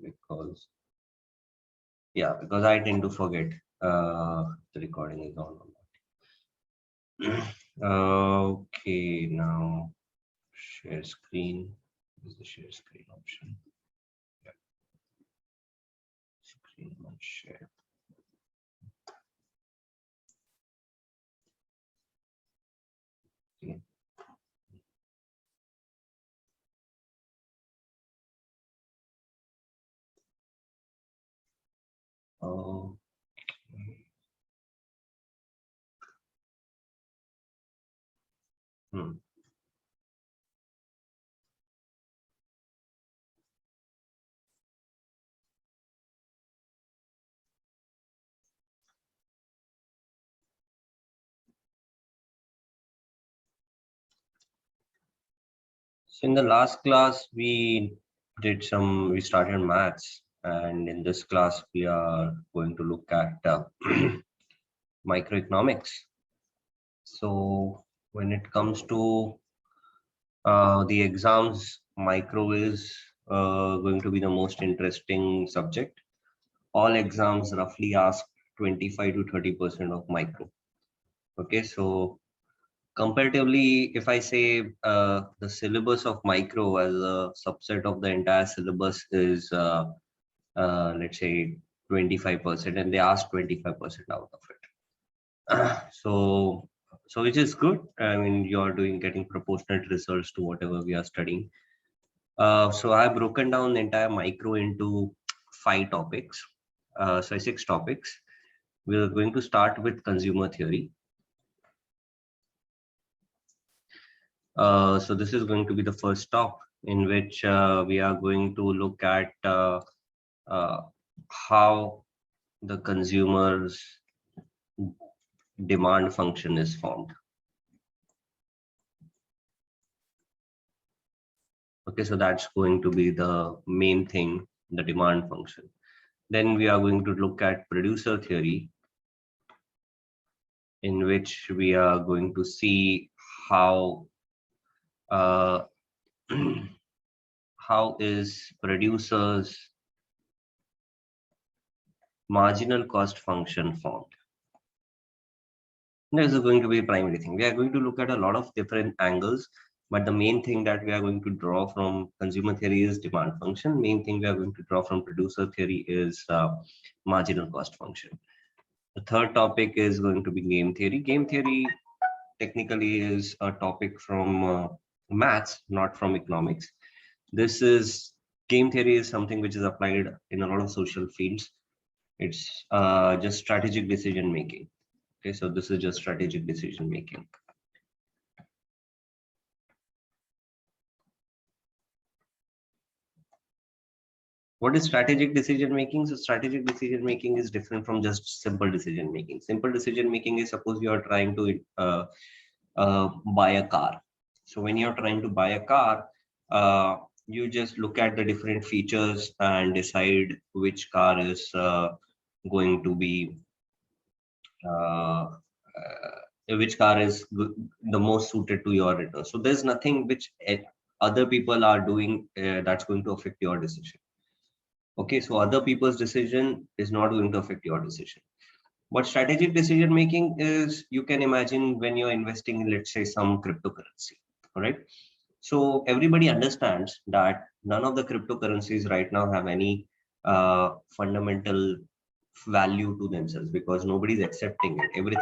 because because I tend to forget the recording is on or not. Okay, now share screen. Is the share screen option? Yeah. Screen and share. Okay. Oh. Hmm. So in the last class, we started maths, and in this class, we are going to look at microeconomics. So when it comes to the exams, micro is going to be the most interesting subject. All exams roughly ask 25 to 30% of micro. Okay, so comparatively, if I say the syllabus of micro as a subset of the entire syllabus is, let's say, 25%, and they ask 25% out of it. So which is good. I mean, you're getting proportionate results to whatever we are studying. So I've broken down the entire micro into 5 topics. So 6 topics. We're going to start with consumer theory. So this is going to be the first stop in which we are going to look at how the consumer's demand function is formed. Okay, so that's going to be the main thing, the demand function. Then we are going to look at producer theory, in which we are going to see how how is producers marginal cost function formed. This is going to be a primary thing. We are going to look at a lot of different angles, but the main thing that we are going to draw from consumer theory is demand function. Main thing we are going to draw from producer theory is marginal cost function. The third topic is going to be game theory. Game theory technically is a topic from maths, not from economics. This is game theory is something which is applied in a lot of social fields. It's just strategic decision making. Okay, so this is just strategic decision making. What is strategic decision making? So strategic decision making is different from just simple decision making. Simple decision making is, suppose you are trying to buy a car. So when you're trying to buy a car, you just look at the different features and decide which car is going to be which car is the most suited to your return. So there's nothing which other people are doing that's going to affect your decision. Okay, so other people's decision is not going to affect your decision. But strategic decision making is, you can imagine when you're investing in, let's say, some cryptocurrency, all right? So everybody understands that none of the cryptocurrencies right now have any fundamental value to themselves, because nobody's accepting it. Everything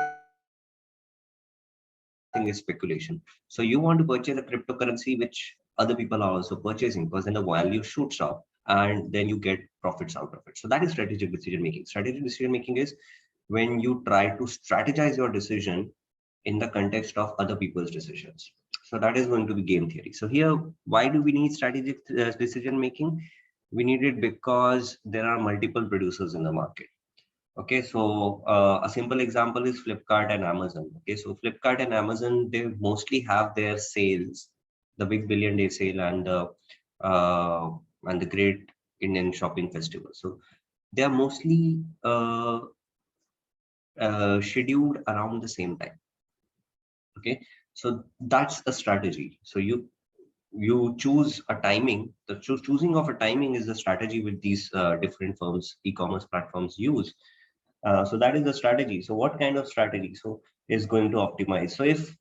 is speculation. So you want to purchase a cryptocurrency which other people are also purchasing, because then the value shoots up and then you get profits out of it. So that is strategic decision making. Strategic decision making is when you try to strategize your decision in the context of other people's decisions. So that is going to be game theory. So here, why do we need strategic decision making? We need it because there are multiple producers in the market. Okay, so a simple example is Flipkart and Amazon. Okay, so Flipkart and Amazon, they mostly have their sales, the Big Billion Day sale and the Great Indian Shopping Festival. So they are mostly scheduled around the same time. Okay, so that's a strategy. So you choose a timing. The choosing of a timing is the strategy with these different firms, e-commerce platforms use. So that is the strategy. So what kind of strategy? So is going to optimize. So if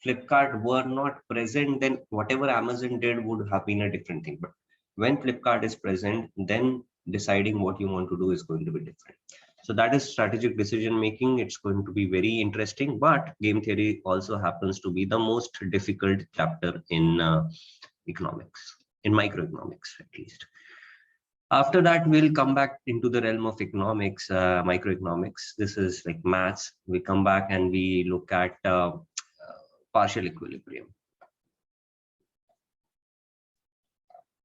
Flipkart were not present, then whatever Amazon did would have been a different thing. But when Flipkart is present, then deciding what you want to do is going to be different. So that is strategic decision making. It's going to be very interesting, but game theory also happens to be the most difficult chapter in economics, in microeconomics at least. After that, we'll come back into the realm of economics, microeconomics. This is like maths. We come back and we look at partial equilibrium.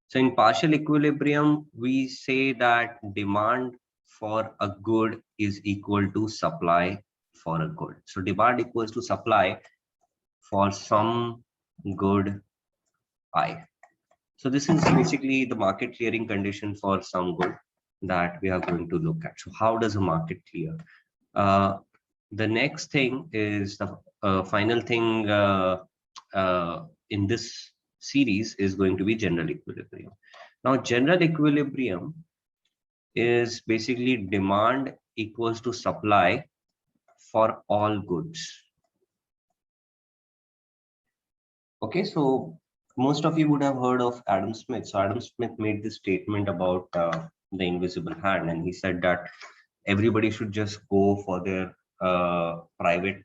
So in partial equilibrium, we say that demand for a good is equal to supply for a good. So demand equals to supply for some good I. So this is basically the market clearing condition for some good that we are going to look at. So how does a market clear? The next thing is the final thing in this series is going to be general equilibrium. Now, general equilibrium is basically demand equals to supply for all goods. Okay, so most of you would have heard of Adam Smith. So Adam Smith made this statement about the invisible hand, and he said that everybody should just go for their private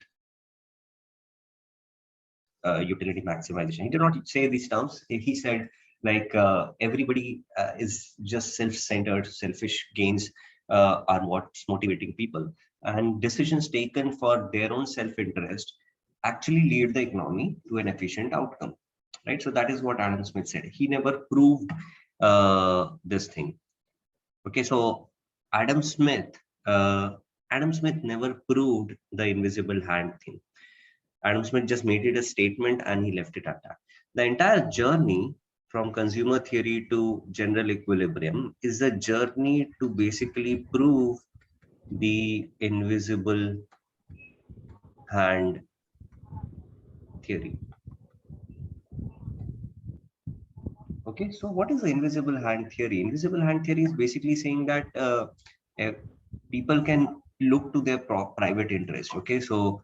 utility maximization. He did not say these terms. He said like everybody is just self-centered, selfish gains are what's motivating people, and decisions taken for their own self-interest actually lead the economy to an efficient outcome, right? So that is what Adam Smith said. He never proved this thing. Okay, so Adam Smith never proved the invisible hand thing. Adam Smith just made it a statement and he left it at that. The entire journey from consumer theory to general equilibrium is a journey to basically prove the invisible hand theory. Okay, so what is the invisible hand theory? Invisible hand theory is basically saying that people can look to their private interest. Okay, so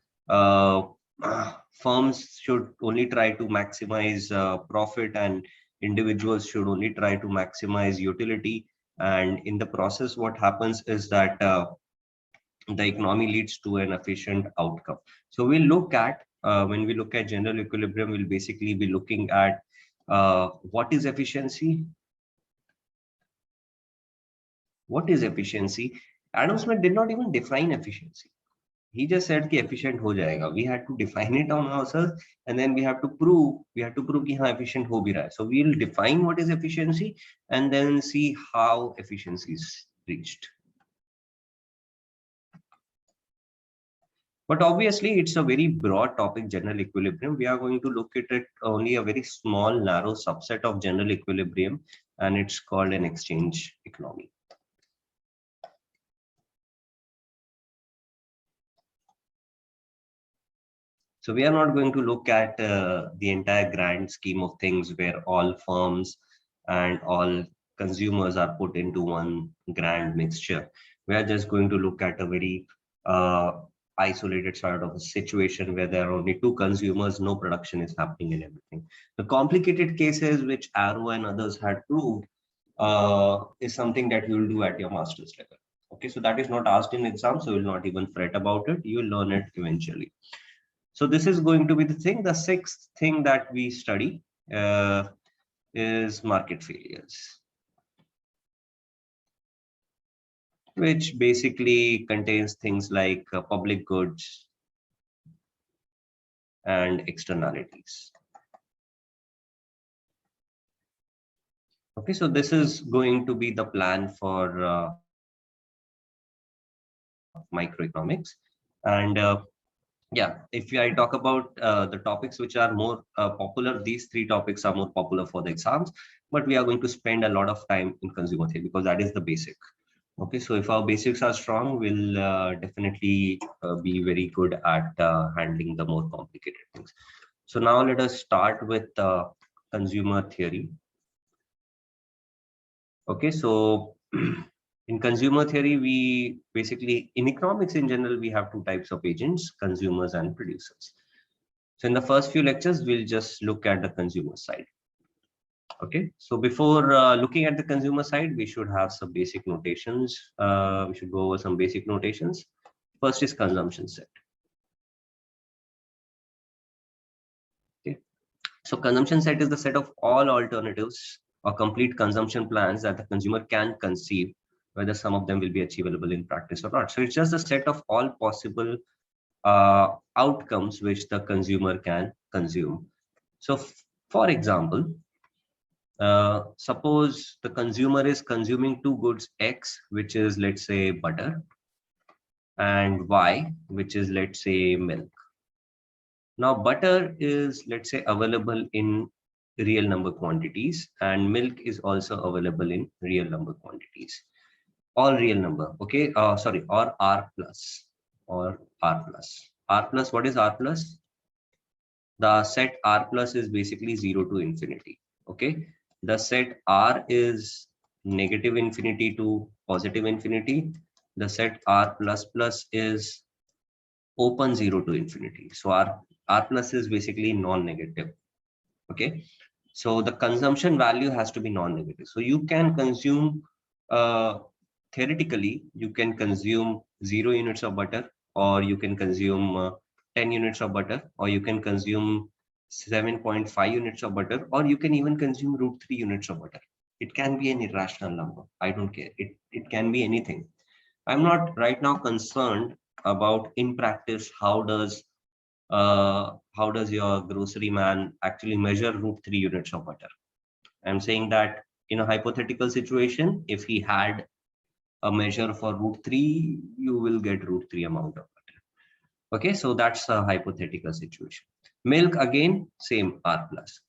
firms should only try to maximize profit, and individuals should only try to maximize utility. And in the process, what happens is that the economy leads to an efficient outcome. So we'll look at, when we look at general equilibrium, we'll basically be looking at what is efficiency? What is efficiency? Adam Smith did not even define efficiency. He just said कि efficient हो जाएगा. We had to define it on ourselves, and then we have to prove कि हाँ efficient हो भी रहा है. So we'll define what is efficiency and then see how efficiency is reached. But obviously, it's a very broad topic, general equilibrium. We are going to look at it only a very small, narrow subset of general equilibrium, and it's called an exchange economy. So we are not going to look at the entire grand scheme of things where all firms and all consumers are put into one grand mixture. We are just going to look at a very isolated sort of a situation where there are only two consumers, no production is happening and everything. The complicated cases which Arrow and others had proved is something that you will do at your master's level. Okay, so that is not asked in exam, so you will not even fret about it. You will learn it eventually. So this is going to be the thing. The sixth thing that we study is market failures, which basically contains things like public goods and externalities. Okay, so this is going to be the plan for microeconomics. And yeah, if I talk about the topics which are more popular, these three topics are more popular for the exams, but we are going to spend a lot of time in consumer theory because that is the basic. Okay, so if our basics are strong, we'll definitely be very good at handling the more complicated things. So now let us start with consumer theory. Okay, so in consumer theory, we basically, in economics in general, we have two types of agents, consumers and producers. So in the first few lectures, we'll just look at the consumer side. Okay, so before looking at the consumer side, we should have some basic notations. We should go over some basic notations. First is consumption set. Okay, so consumption set is the set of all alternatives or complete consumption plans that the consumer can conceive, whether some of them will be achievable in practice or not. So it's just a set of all possible outcomes which the consumer can consume. So for example, suppose the consumer is consuming two goods, X, which is, let's say, butter, and Y, which is, let's say, milk. Now, butter is, let's say, available in real number quantities, and milk is also available in real number quantities. All real number, okay? Sorry, or R plus, or R plus. R plus, what is R plus? The set R plus is basically 0 to infinity, okay? The set R is negative infinity to positive infinity. The set R plus plus is open 0 to infinity. So R plus is basically non-negative, okay? So the consumption value has to be non-negative. So you can consume, theoretically, you can consume 0 units of butter, or you can consume 10 units of butter, or you can consume 7.5 units of butter, or you can even consume root 3 units of butter. It can be an irrational number. I don't care. It can be anything. I'm not right now concerned about in practice how does your grocery man actually measure root 3 units of butter. I'm saying that in a hypothetical situation, if he had a measure for root 3, you will get root 3 amount of butter. Okay, so that's a hypothetical situation. Milk, again, same, R plus.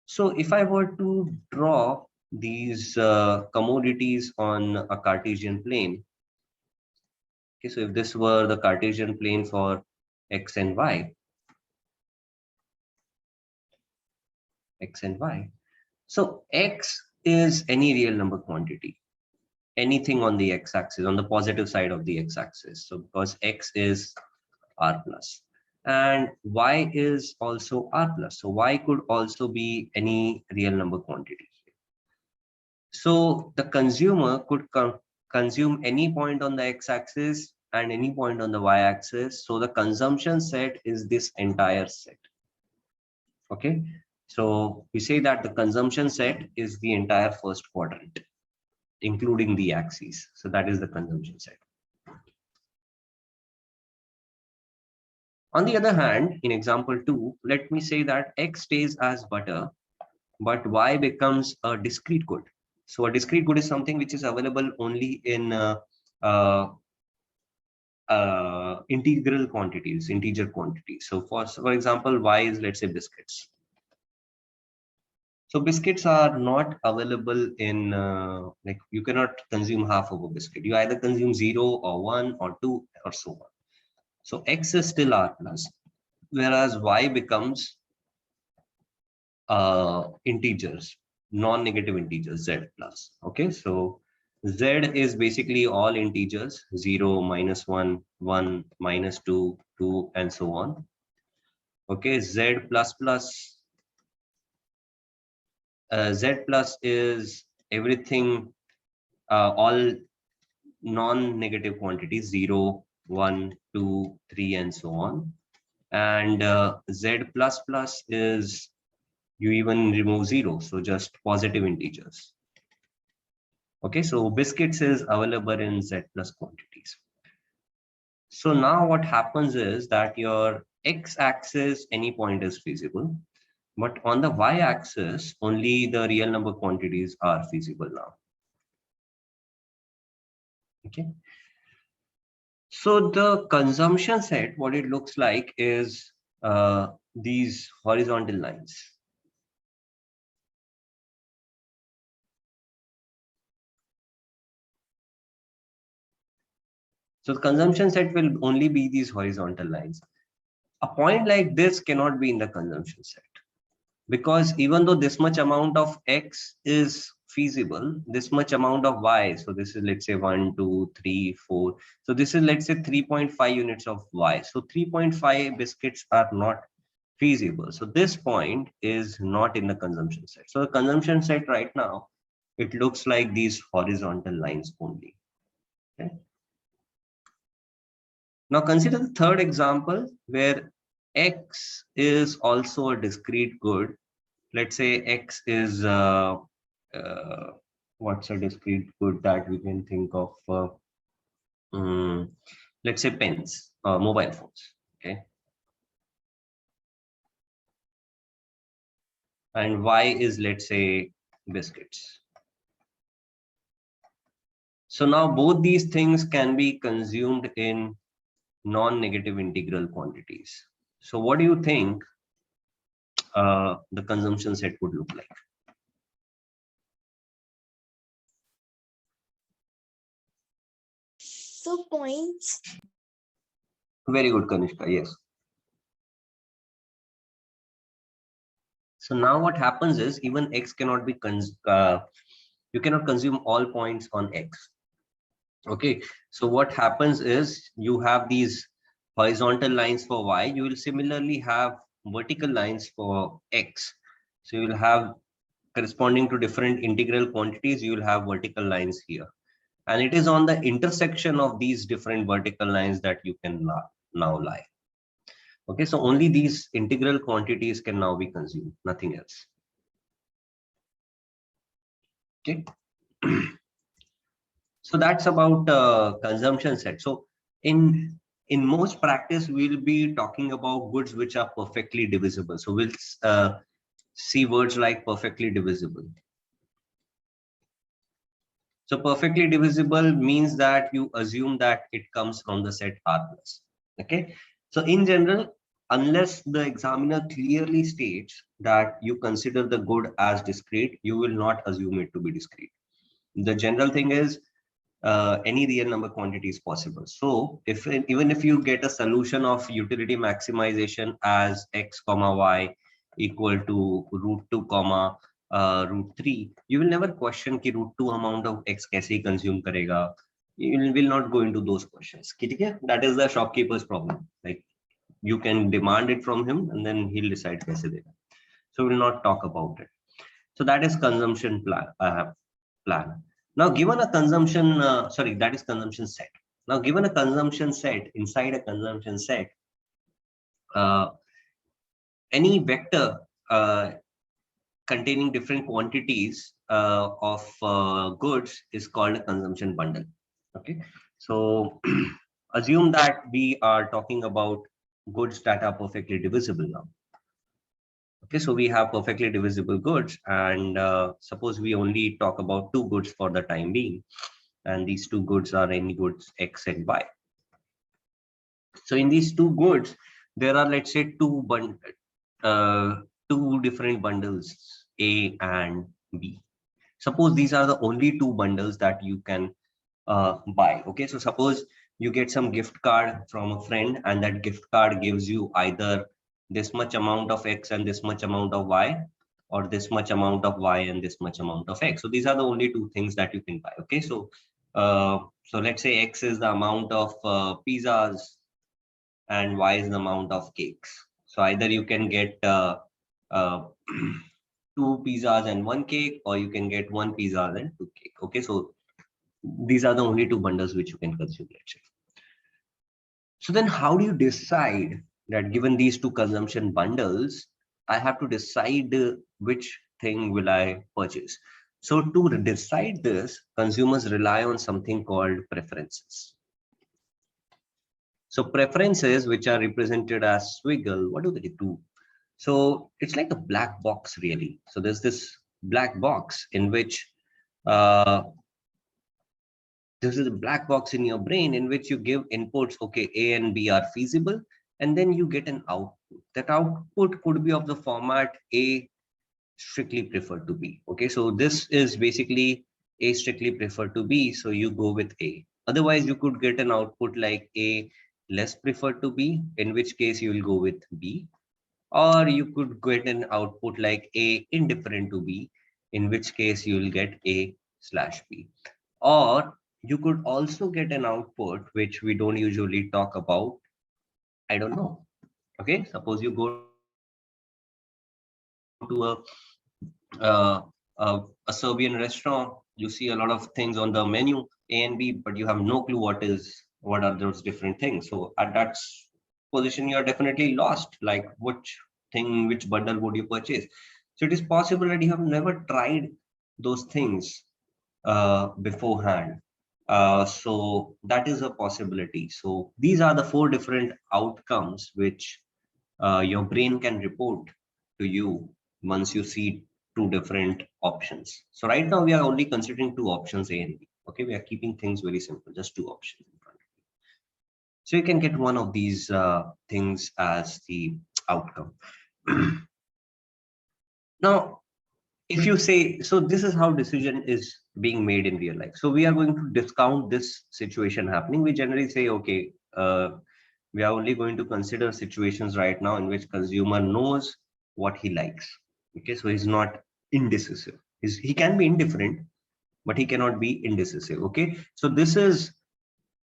So if I were to draw these commodities on a Cartesian plane, okay, so if this were the Cartesian plane for X and Y, so X is any real number quantity, anything on the X-axis, on the positive side of the X-axis. So because X is R plus, and Y is also R plus. So Y could also be any real number quantity. So the consumer could consume any point on the X-axis and any point on the Y-axis. So the consumption set is this entire set. Okay, so we say that the consumption set is the entire first quadrant, including the axes. So that is the consumption set. On the other hand, in example 2, let me say that X stays as butter, but Y becomes a discrete good. So a discrete good is something which is available only in integral quantities, integer quantities. So for example, Y is, let's say, biscuits. So biscuits are not available in, like, you cannot consume half of a biscuit. You either consume 0 or 1 or 2 or so on. So X is still R plus, whereas Y becomes integers, non-negative integers, Z plus. Okay, so Z is basically all integers, 0, -1, 1, -2, 2, and so on. Okay, Z plus is everything, all non-negative quantities, 0, 1, 2, 3, and so on. And Z plus is, you even remove 0, so just positive integers. Okay, so biscuits is available in Z plus quantities. So now what happens is that your X-axis, any point is feasible, but on the Y-axis, only the real number quantities are feasible now. Okay. So the consumption set, what it looks like is these horizontal lines. So the consumption set will only be these horizontal lines. A point like this cannot be in the consumption set. because even though this much amount of X is feasible, this much amount of Y, so this is, let's say 1, 2, 3, 4. So this is, let's say 3.5 units of Y. So 3.5 biscuits are not feasible. So this point is not in the consumption set. So the consumption set right now, it looks like these horizontal lines only. Okay. Now consider the third example where X is also a discrete good. Let's say X is what's a discrete good that we can think of? Let's say pens, mobile phones. Okay, and Y is, let's say, biscuits. So now both these things can be consumed in non-negative integral quantities. So what do you think the consumption set would look like? So points. Very good, Kanishka. Yes. So now what happens is even X cannot be you cannot consume all points on X. Okay. So what happens is you have these horizontal lines for Y. You will similarly have vertical lines for X. So you will have corresponding to different integral quantities. You will have vertical lines here. And it is on the intersection of these different vertical lines that you can now lie. Okay, so only these integral quantities can now be consumed, nothing else. Okay. So that's about consumption set. So in most practice, we'll be talking about goods which are perfectly divisible. So we'll see words like perfectly divisible. So perfectly divisible means that you assume that it comes from the set R plus. Okay. So in general, unless the examiner clearly states that you consider the good as discrete, you will not assume it to be discrete. The general thing is any real number quantity is possible. So even if you get a solution of utility maximization as x comma y equal to root 2 comma root 3, you will never question ki root 2 amount of x kaise consume karega. You will not go into those questions. That is the shopkeeper's problem. Like you can demand it from him and then he'll decide kaise dega. So we'll not talk about it. So that is consumption plan. Now, given a consumption, that is consumption set. Now, given a consumption set, inside a consumption set, uh, any vector containing different quantities of goods is called a consumption bundle. Okay, so assume that we are talking about goods that are perfectly divisible now. Okay, so we have perfectly divisible goods, and suppose we only talk about two goods for the time being, and these two goods are any goods X and Y. So in these two goods, there are, let's say, two different bundles, A and B. Suppose these are the only two bundles that you can buy. Okay, so suppose you get some gift card from a friend, and that gift card gives you either this much amount of X and this much amount of Y, or this much amount of Y and this much amount of X. So these are the only two things that you can buy. Okay, so let's say X is the amount of pizzas and Y is the amount of cakes. So either you can get uh, two pizzas and one cake, or you can get one pizza and two cake. Okay, so these are the only two bundles which you can consume, let's say. So then how do you decide that given these two consumption bundles, I have to decide which thing will I purchase? So to decide this, consumers rely on something called preferences. So preferences, which are represented as swiggle, what do they do? So it's like a black box, really. So there's this black box in which this is a black box in your brain in which you give inputs. Okay, A and B are feasible, and then you get an output. That output could be of the format A strictly preferred to B. Okay, so this is basically A strictly preferred to B, so you go with A. Otherwise, you could get an output like A less preferred to B, in which case you will go with B. or you could get an output like A indifferent to B, in which case you will get A/B. Or you could also get an output which we don't usually talk about. I don't know. Okay, suppose you go to a Serbian restaurant, you see a lot of things on the menu A and B, but you have no clue what are those different things. So at that position, you are definitely lost. Like which bundle would you purchase? So it is possible that you have never tried those things beforehand. So that is a possibility. So these are the four different outcomes which your brain can report to you once you see two different options. So right now we are only considering two options, A and B. Okay, we are keeping things very simple, just two options in front of you. So you can get one of these things as the outcome. Now, if you say, so this is how decision is being made in real life. So we are going to discount this situation happening. We generally say, okay, we are only going to consider situations right now in which consumer knows what he likes. Okay, so he's not indecisive. He can be indifferent, but he cannot be indecisive. Okay, so this is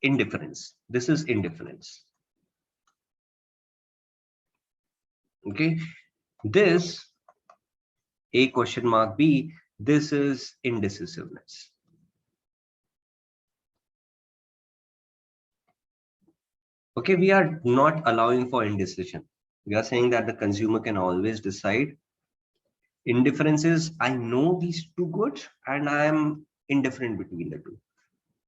indifference. This is indifference. Okay, this A question mark B, this is indecisiveness. Okay, we are not allowing for indecision. We are saying that the consumer can always decide. Indifference is I know these two goods and I am indifferent between the two.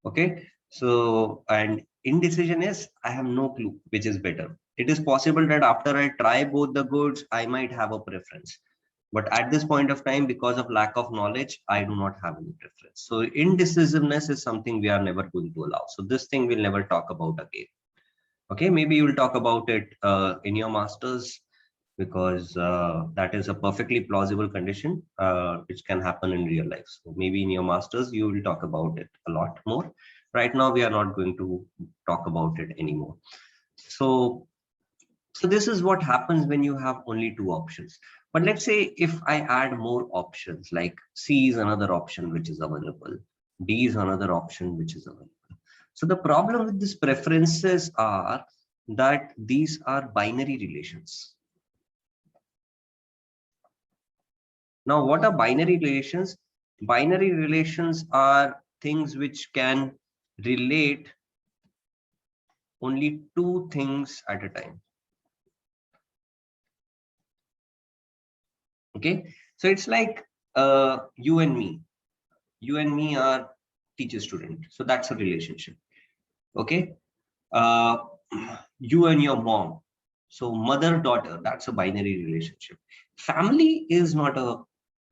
Okay, so and indecision is I have no clue which is better. It is possible that after I try both the goods, I might have a preference. But at this point of time, because of lack of knowledge, I do not have any preference. So indecisiveness is something we are never going to allow. So this thing we'll never talk about again. Okay, maybe you will talk about it in your masters, because that is a perfectly plausible condition which can happen in real life. So maybe in your masters you will talk about it a lot more. Right now we are not going to talk about it anymore. So this is what happens when you have only two options. But let's say if I add more options, like C is another option which is available, D is another option which is available. So the problem with these preferences are that these are binary relations. Now, what are binary relations? Binary relations are things which can relate only two things at a time. Okay, so it's like you and me. You and me are teacher student. So that's a relationship. Okay, uh, you and your mom. So mother daughter, that's a binary relationship. Family is not a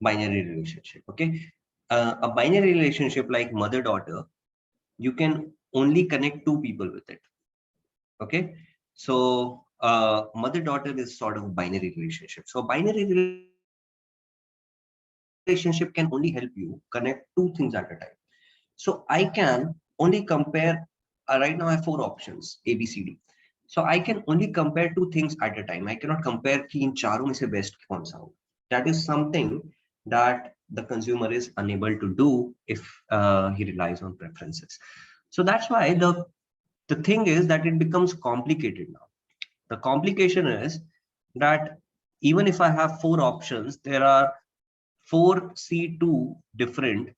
binary relationship. Okay, a binary relationship like mother daughter, you can only connect two people with it. Okay, so mother daughter is sort of binary relationship. So binary relationship can only help you connect two things at a time. So I can only compare, right now I have four options, A, B, C, D. So I can only compare two things at a time. I cannot compare कि इन चारों में से best कौन सा हो. That is something that the consumer is unable to do if he relies on preferences. So that's why the thing is that it becomes complicated now. The complication is that even if I have four options, there are four C2 different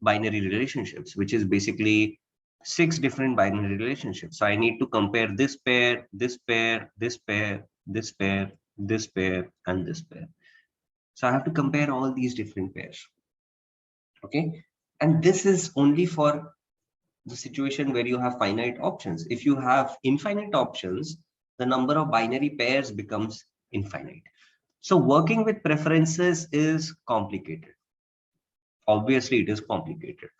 binary relationships, which is basically six different binary relationships. So I need to compare this pair, this pair, this pair, this pair, this pair, and this pair. So I have to compare all these different pairs. Okay. And this is only for the situation where you have finite options. If you have infinite options, the number of binary pairs becomes infinite. So working with preferences is complicated. Obviously, it is complicated.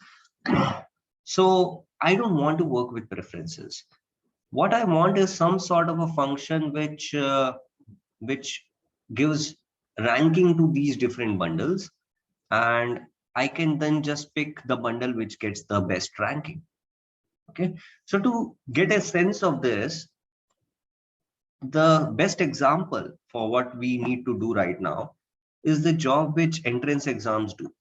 So I don't want to work with preferences. What I want is some sort of a function which gives ranking to these different bundles, and I can then just pick the bundle which gets the best ranking. Okay, so to get a sense of this, the best example for what we need to do right now is the job which entrance exams do.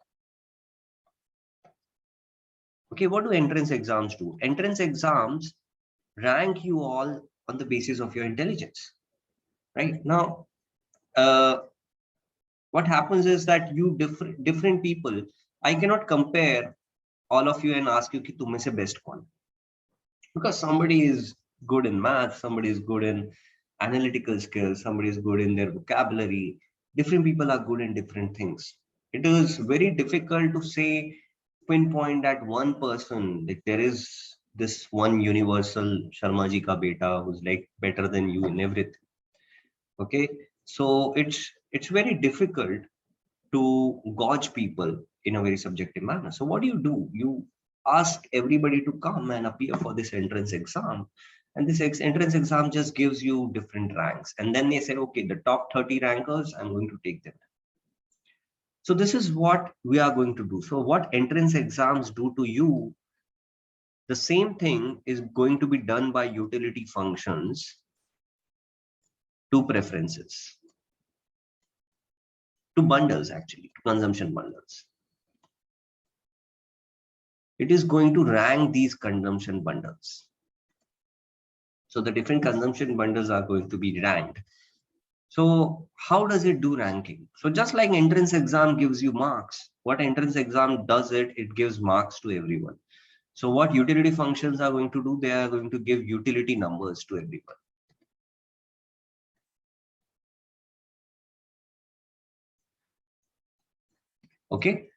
Okay, what do entrance exams do? Entrance exams rank you all on the basis of your intelligence, right? Now, what happens is that you different people, I cannot compare all of you and ask you कि तुम में से best कौन, because somebody is good in math, somebody is good in analytical skills, somebody is good in their vocabulary. Different people are good in different things. It is very difficult to say pinpoint that one person, like there is this one universal Sharma ji ka beta who's like better than you in everything. Okay, so it's very difficult to gauge people in a very subjective manner. So what do? You ask everybody to come and appear for this entrance exam. And this entrance exam just gives you different ranks. And then they say, okay, the top 30 rankers, I'm going to take them. So this is what we are going to do. So what entrance exams do to you, the same thing is going to be done by utility functions to preferences, to bundles actually, to consumption bundles. It is going to rank these consumption bundles. So the different consumption bundles are going to be ranked. So how does it do ranking? So just like entrance exam gives you marks, what entrance exam does it gives marks to everyone. So what utility functions are going to do, they are going to give utility numbers to everyone. Okay,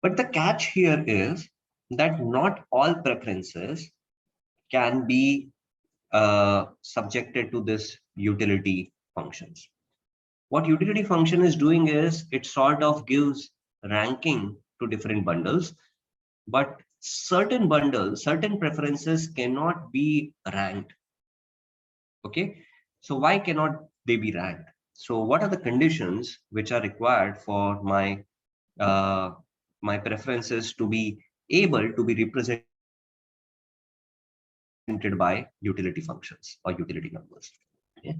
but the catch here is that not all preferences can be subjected to this utility functions. What utility function is doing is it sort of gives ranking to different bundles, but certain bundles, certain preferences cannot be ranked. Okay, so why cannot they be ranked? So what are the conditions which are required for my preferences to be able to be represented by utility functions or utility numbers? Okay.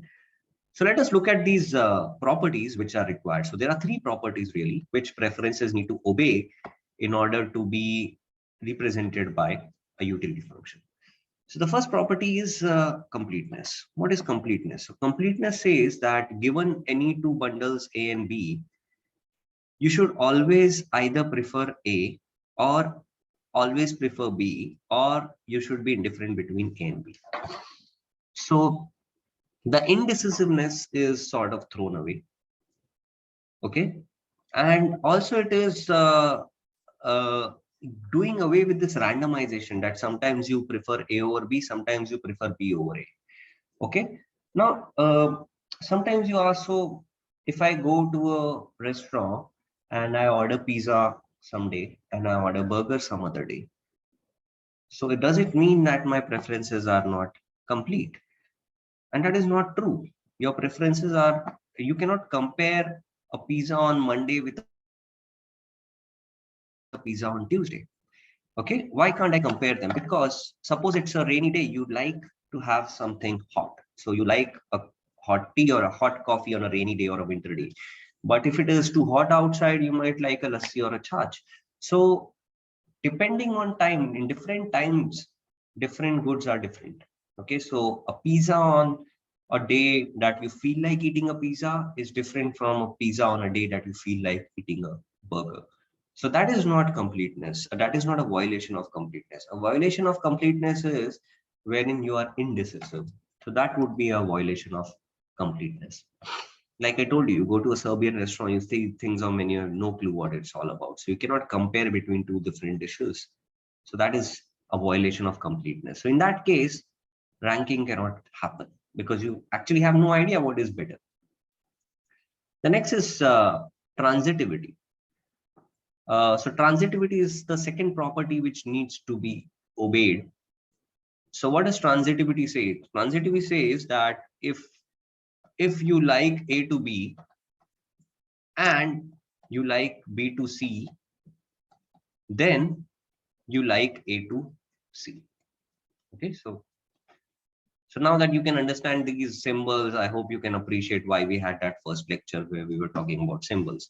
So let us look at these properties which are required. So there are three properties really which preferences need to obey in order to be represented by a utility function. So the first property is completeness. What is completeness? So completeness says that given any two bundles A and B, you should always either prefer A or always prefer B, or you should be indifferent between A and B. So the indecisiveness is sort of thrown away. Okay, and also it is uh, doing away with this randomization that sometimes you prefer A over B, sometimes you prefer B over A. Okay, now sometimes you ask, so if I go to a restaurant and I order pizza someday and I order burger some other day, so does it mean that my preferences are not complete? And that is not true. Your preferences are, you cannot compare a pizza on Monday with a pizza on Tuesday. Okay, why can't I compare them? Because suppose it's a rainy day, you'd like to have something hot. So you like a hot tea or a hot coffee on a rainy day or a winter day. But if it is too hot outside, you might like a lassi or a chach. So depending on time, in different times, different goods are different. Okay, so a pizza on a day that you feel like eating a pizza is different from a pizza on a day that you feel like eating a burger. So that is not completeness. That is not a violation of completeness. A violation of completeness is wherein you are indecisive. So that would be a violation of completeness. Like I told you, you go to a Serbian restaurant, you see things on menu, you have no clue what it's all about. So you cannot compare between two different dishes. So that is a violation of completeness. So in that case, ranking cannot happen because you actually have no idea what is better. The next is transitivity. So transitivity is the second property which needs to be obeyed. So what does transitivity say? Transitivity says that if you like A to B and you like B to C, then you like A to C. Okay, so So now that you can understand these symbols, I hope you can appreciate why we had that first lecture where we were talking about symbols.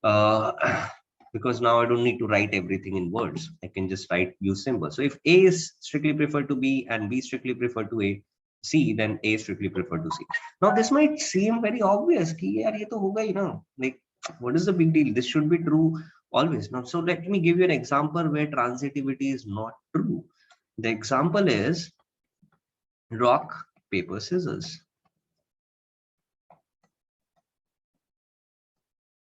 Uh, because now I don't need to write everything in words. I can just use symbols. So if A is strictly preferred to B and B strictly preferred to C, then A strictly preferred to C. Now this might seem very obvious. Ki, yaar, ye to hoga hi na. Like, what is the big deal? This should be true always. Now, so let me give you an example where transitivity is not true. The example is rock, paper, scissors.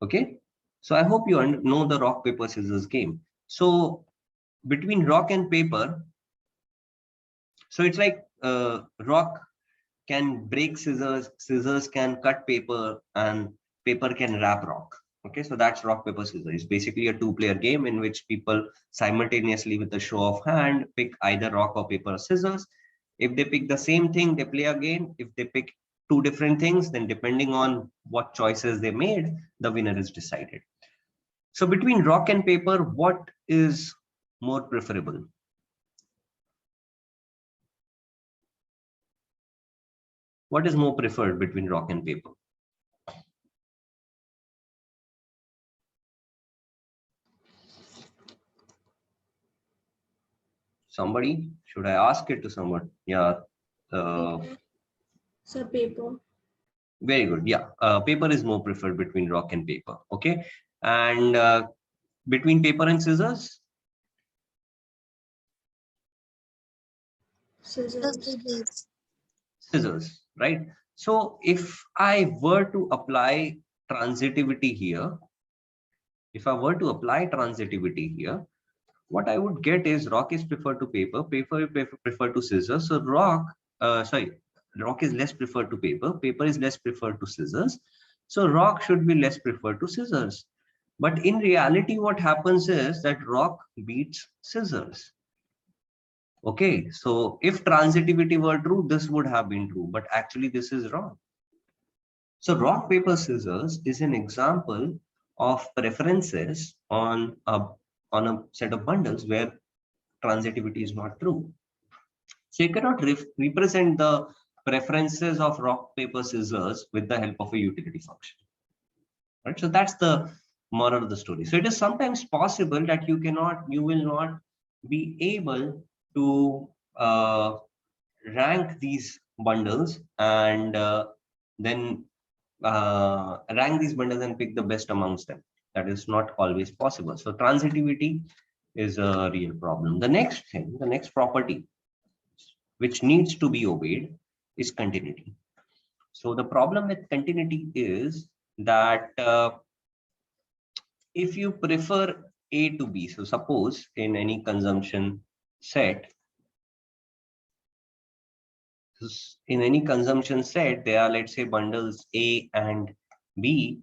Okay, so I hope you know the rock, paper, scissors game. So between rock and paper, so it's like rock can break scissors, scissors can cut paper, and paper can wrap rock. Okay, so that's rock, paper, scissors. It's basically a two-player game in which people simultaneously, with a show of hand, pick either rock or paper or scissors. If they pick the same thing, they play again. If they pick two different things, then depending on what choices they made, the winner is decided. So between rock and paper, what is more preferable? What is more preferred between rock and paper? Somebody? Should I ask it to someone? Yeah. So paper. Very good. Yeah. Paper is more preferred between rock and paper. Okay. And between paper and scissors? Scissors. Scissors, right? So if I were to apply transitivity here, what I would get is rock is preferred to paper, paper preferred to scissors. So rock is less preferred to paper, paper is less preferred to scissors. So rock should be less preferred to scissors. But in reality, what happens is that rock beats scissors. Okay, so if transitivity were true, this would have been true, but actually this is wrong. So rock, paper, scissors is an example of preferences on a set of bundles where transitivity is not true. So you cannot represent the preferences of rock, paper, scissors with the help of a utility function. Right? So that's the moral of the story. So it is sometimes possible that you will not be able to rank these bundles and then rank these bundles and pick the best amongst them. That is not always possible. So transitivity is a real problem. The next thing, the next property which needs to be obeyed is continuity. So the problem with continuity is that if you prefer A to B, so suppose in any consumption set, there are, let's say, bundles A and B,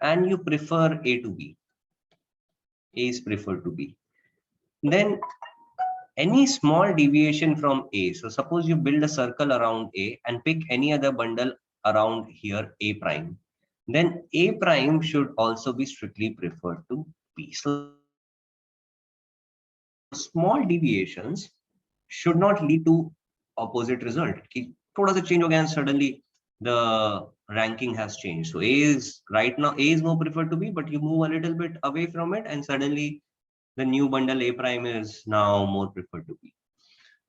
and you prefer A to B. A is preferred to B. Then any small deviation from A, so suppose you build a circle around A and pick any other bundle around here, A prime, then A prime should also be strictly preferred to B. So small deviations should not lead to opposite result. Thoda sa change ho gaya and suddenly the ranking has changed. So A is right now, A is more preferred to B, but you move a little bit away from it and suddenly the new bundle A prime is now more preferred to B.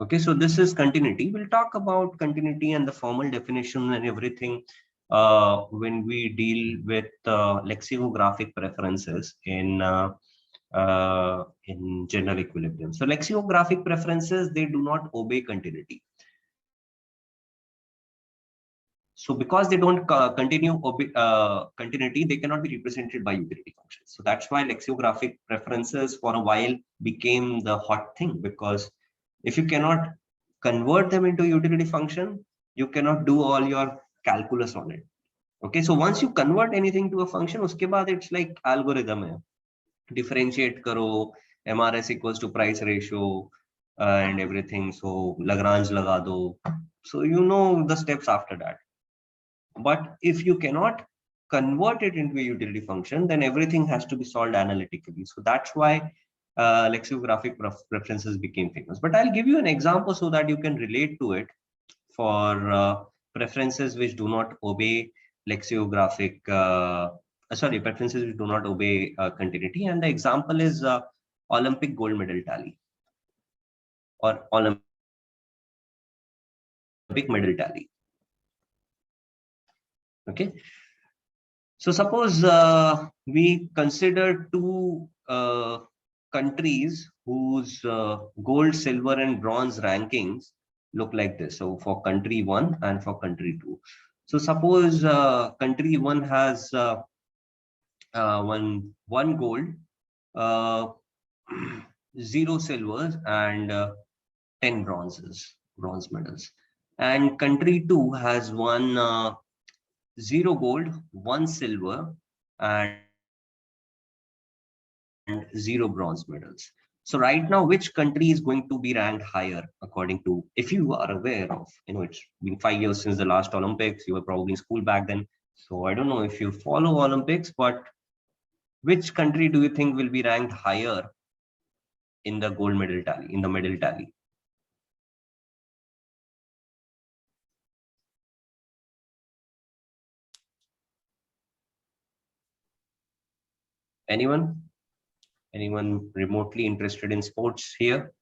Okay, so this is continuity. We'll talk about continuity and the formal definition and everything when we deal with lexicographic preferences in general equilibrium. So lexicographic preferences, they do not obey continuity. So because they don't continuity, they cannot be represented by utility functions. So that's why lexicographic preferences for a while became the hot thing, because if you cannot convert them into utility function, you cannot do all your calculus on it. Okay, so once you convert anything to a function, uske baad it's like algorithm hai. Differentiate karo, MRS equals to price ratio and everything. So Lagrange laga do. So you know the steps after that. But if you cannot convert it into a utility function, then everything has to be solved analytically. So that's why lexicographic preferences became famous. But I'll give you an example so that you can relate to it. for preferences which do not obey lexicographic, preferences which do not obey continuity. And the example is Olympic gold medal tally or Olympic medal tally. Okay. So suppose we consider two countries whose gold, silver, and bronze rankings look like this. So for country 1 and for country 2. So suppose country 1 has one gold, uh, 0 silvers, and 10 bronze medals. And country 2 has 0 gold, 1 silver, and 0 bronze medals. So right now, which country is going to be ranked higher according to, if you are aware of, it's been 5 years since the last Olympics, you were probably in school back then. So I don't know if you follow Olympics, but which country do you think will be ranked higher in the gold medal tally, in the medal tally? Anyone? Anyone remotely interested in sports here?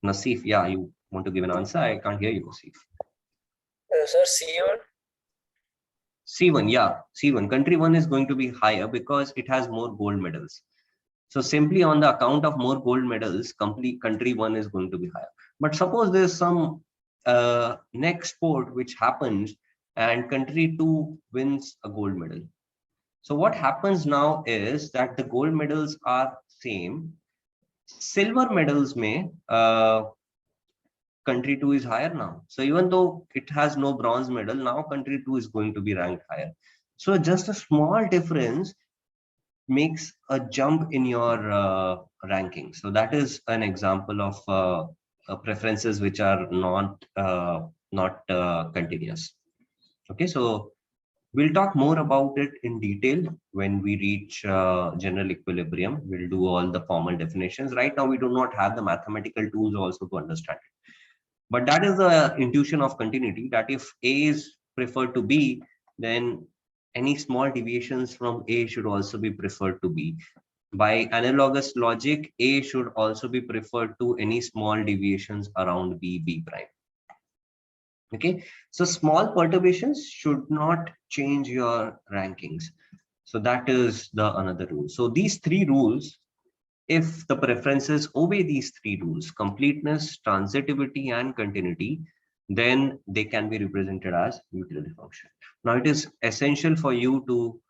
Naseef, yeah, you want to give an answer? I can't hear you, Naseef. Sir, C1. C1, yeah, C1. Country 1 is going to be higher because it has more gold medals. So simply on the account of more gold medals, country 1 is going to be higher. But suppose there's some next sport which happens and country 2 wins a gold medal. So what happens now is that the gold medals are same. Silver medals may country 2 is higher now. So even though it has no bronze medal, now country 2 is going to be ranked higher. So just a small difference makes a jump in your ranking. So that is an example of preferences which are not continuous. Okay, so we'll talk more about it in detail when we reach general equilibrium. We'll do all the formal definitions. Right now, we do not have the mathematical tools also to understand it. But that is the intuition of continuity, that if A is preferred to B, then any small deviations from A should also be preferred to B. By analogous logic, A should also be preferred to any small deviations around B prime. Okay, so small perturbations should not change your rankings. So that is the another rule. So these three rules, if the preferences obey these three rules, completeness, transitivity, and continuity, then they can be represented as utility function. Now it is essential for you to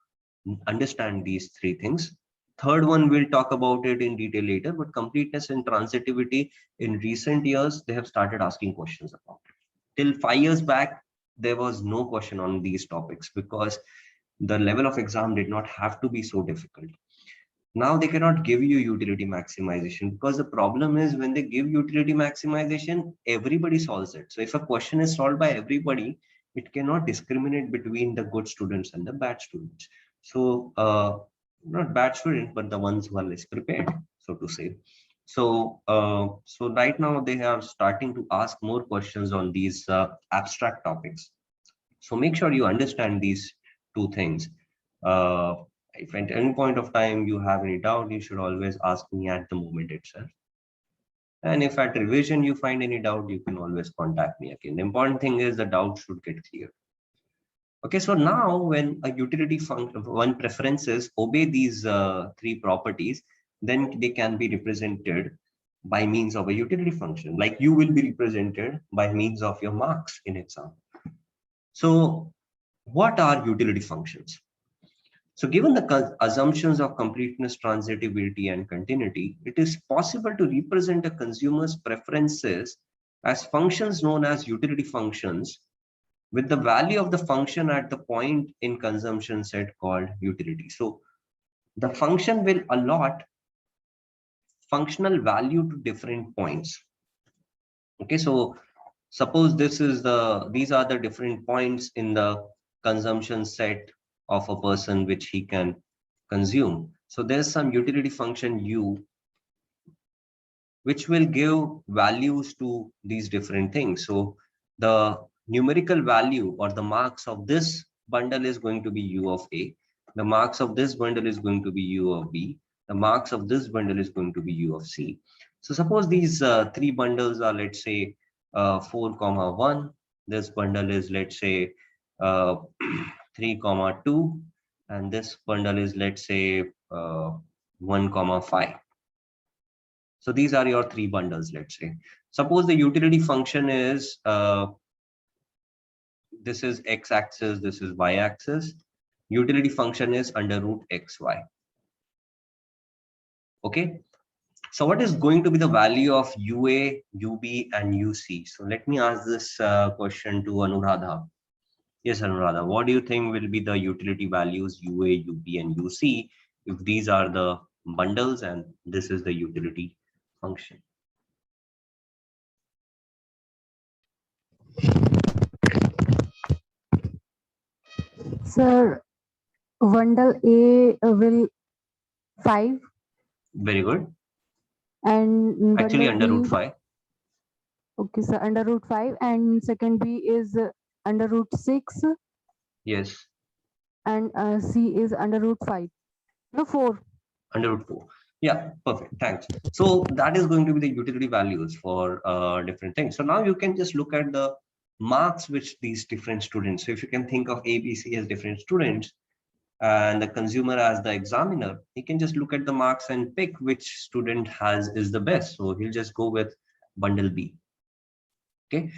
understand these three things. Third one, we'll talk about it in detail later, but completeness and transitivity, in recent years, they have started asking questions about it. Till 5 years back, there was no question on these topics because the level of exam did not have to be so difficult. Now they cannot give you utility maximization because the problem is when they give utility maximization, everybody solves it. So if a question is solved by everybody, it cannot discriminate between the good students and the bad students. So not bad students, but the ones who are less prepared, so to say. So right now they are starting to ask more questions on these abstract topics. So make sure you understand these two things. If at any point of time you have any doubt, you should always ask me at the moment itself. And if at revision you find any doubt, you can always contact me again. The important thing is the doubt should get cleared. Okay, so now when a utility function, when preferences obey these three properties, then they can be represented by means of a utility function. Like you will be represented by means of your marks in exam. So what are utility functions? So given the assumptions of completeness, transitivity, and continuity, it is possible to represent a consumer's preferences as functions known as utility functions with the value of the function at the point in consumption set called utility. So the function will allot functional value to different points. Okay, so suppose these are the different points in the consumption set of a person which he can consume. So there's some utility function u, which will give values to these different things. So the numerical value or the marks of this bundle is going to be u of a. The marks of this bundle is going to be u of b. The marks of this bundle is going to be u of c. So suppose these three bundles are, let's say, 4, 1. This bundle is, let's say, 3, 2. And this bundle is, let's say, 1, 5. So these are your three bundles, let's say. Suppose the utility function is, this is x-axis, this is y-axis. Utility function is under root xy. Okay. So what is going to be the value of UA, UB, and UC? So let me ask this question to Anuradha. Yes, Anuradha, what do you think will be the utility values UA, UB, and UC if these are the bundles and this is the utility function? Sir, bundle A will 5 Very good. and Actually, bundle under root B, 5. okay, sir, under root 5, and second B is under root 6, Yes, and C is under root 5. No, 4. under root 4. Yeah, perfect. Thanks. So that is going to be the utility values for different things. So now you can just look at the marks which these different students. So if you can think of A, B, C as different students and the consumer as the examiner, he can just look at the marks and pick which student is the best. So he'll just go with bundle B. Okay.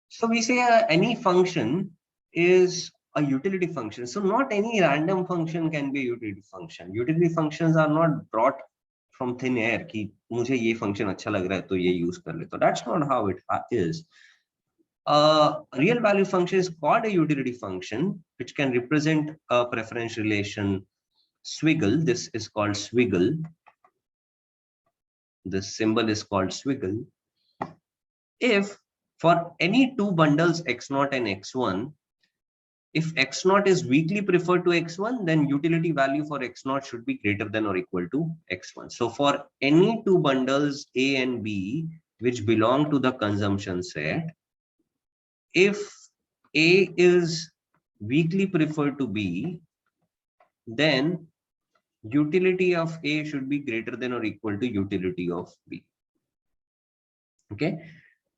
So we say any function is a utility function. So not any random function can be a utility function. Utility functions are not brought from thin air कि मुझे ये function अच्छा लग रहा है तो ये use कर ले. So that's not how it is. A real value function is called a utility function, which can represent a preference relation swiggle. This is called swiggle. This symbol is called swiggle. If for any two bundles x0 and x1, if x0 is weakly preferred to x1, then utility value for x0 should be greater than or equal to x1. So for any two bundles A and B, which belong to the consumption set, if A is weakly preferred to B, then utility of A should be greater than or equal to utility of B. Okay.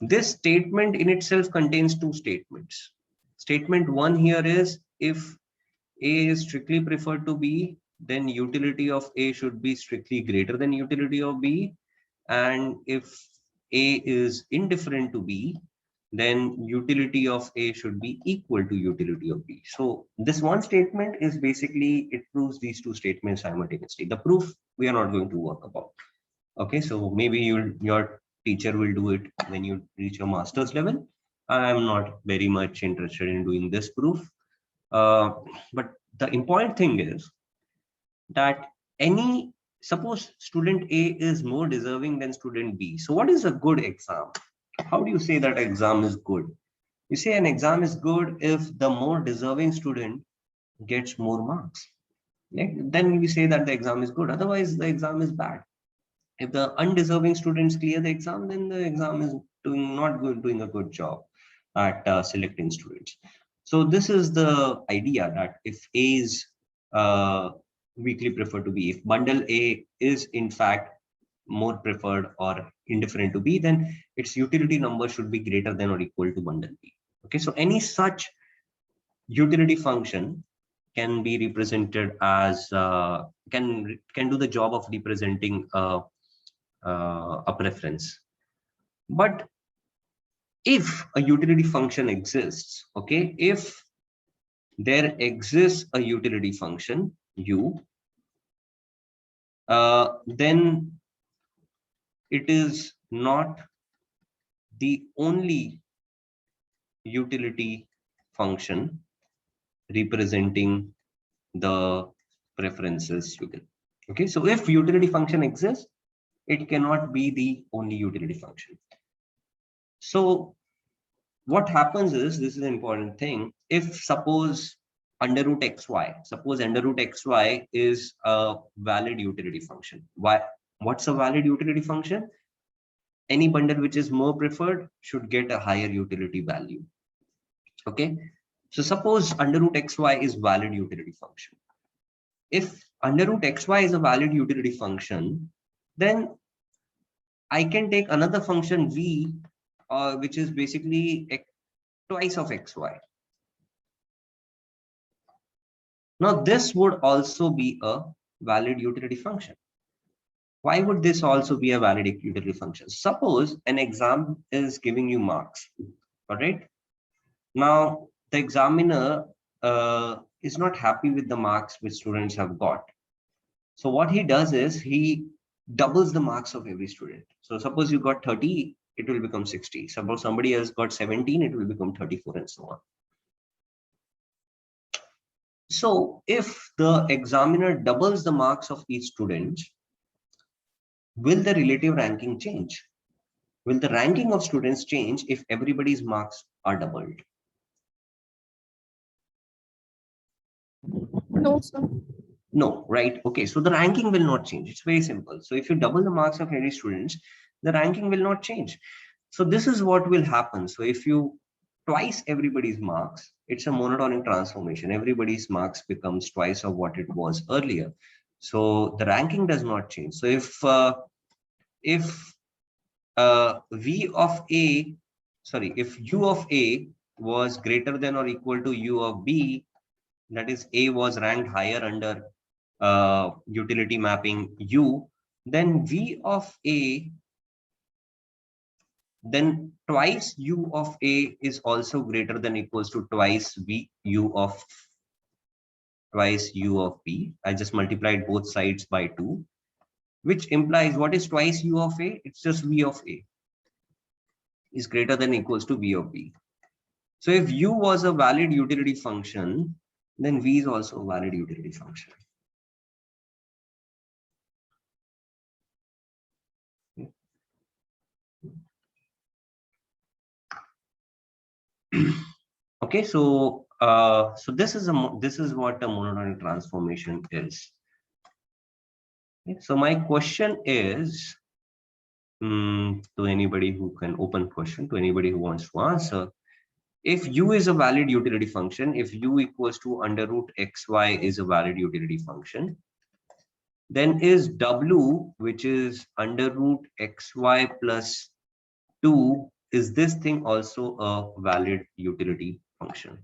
This statement in itself contains two statements. Statement one here is if A is strictly preferred to B, then utility of A should be strictly greater than utility of B. And if A is indifferent to B, then utility of A should be equal to utility of B. So this one statement is basically, it proves these two statements simultaneously. The proof we are not going to work about. Okay, so maybe your teacher will do it when you reach your master's level. I am not very much interested in doing this proof. But the important thing is that suppose student A is more deserving than student B. So what is a good exam? How do you say that exam is good? You say an exam is good if the more deserving student gets more marks. Then we say that the exam is good. Otherwise, the exam is bad. If the undeserving students clear the exam, then the exam is doing a good job at selecting students. So this is the idea that if A is weakly preferred to B, if bundle A is in fact more preferred or indifferent to B, then its utility number should be greater than or equal to bundle B. Okay, so any such utility function can be represented as can do the job of representing a preference. But if a utility function exists, okay, if there exists a utility function u, then it is not the only utility function representing the preferences you get. Okay, so if utility function exists, it cannot be the only utility function. So what happens is, this is an important thing. If suppose under root xy. Suppose under root xy is a valid utility function. What's a valid utility function? Any bundle which is more preferred should get a higher utility value. Okay. So suppose under root xy is valid utility function. If under root xy is a valid utility function, then I can take another function v, which is basically twice of xy. Now this would also be a valid utility function. Why would this also be a valid utility function? Suppose an exam is giving you marks, all right? Now the examiner is not happy with the marks which students have got. So what he does is he doubles the marks of every student. So suppose you got 30, it will become 60. Suppose somebody else got 17, it will become 34 and so on. So if the examiner doubles the marks of each student, will the relative ranking change? Will the ranking of students change if everybody's marks are doubled? No, sir. No, right? Okay, so the ranking will not change. It's very simple. So if you double the marks of any students, the ranking will not change. So this is what will happen. So if you twice everybody's marks, it's a monotonic transformation. Everybody's marks becomes twice of what it was earlier. So the ranking does not change. So if v of a, sorry, if u of a was greater than or equal to u of b, that is a was ranked higher under utility mapping u, then v of a, then twice u of a is also greater than equals to twice u of b. I just multiplied both sides by 2, which implies what is twice u of a? It's just v of a is greater than equals to v of b. So if u was a valid utility function, then v is also a valid utility function. Okay, so this is what a monotonic transformation is. Okay, so my question is to anybody who can open question, to anybody who wants to answer. If u is a valid utility function, if u equals to under root xy is a valid utility function, then is w, which is under root xy plus 2, is this thing also a valid utility function?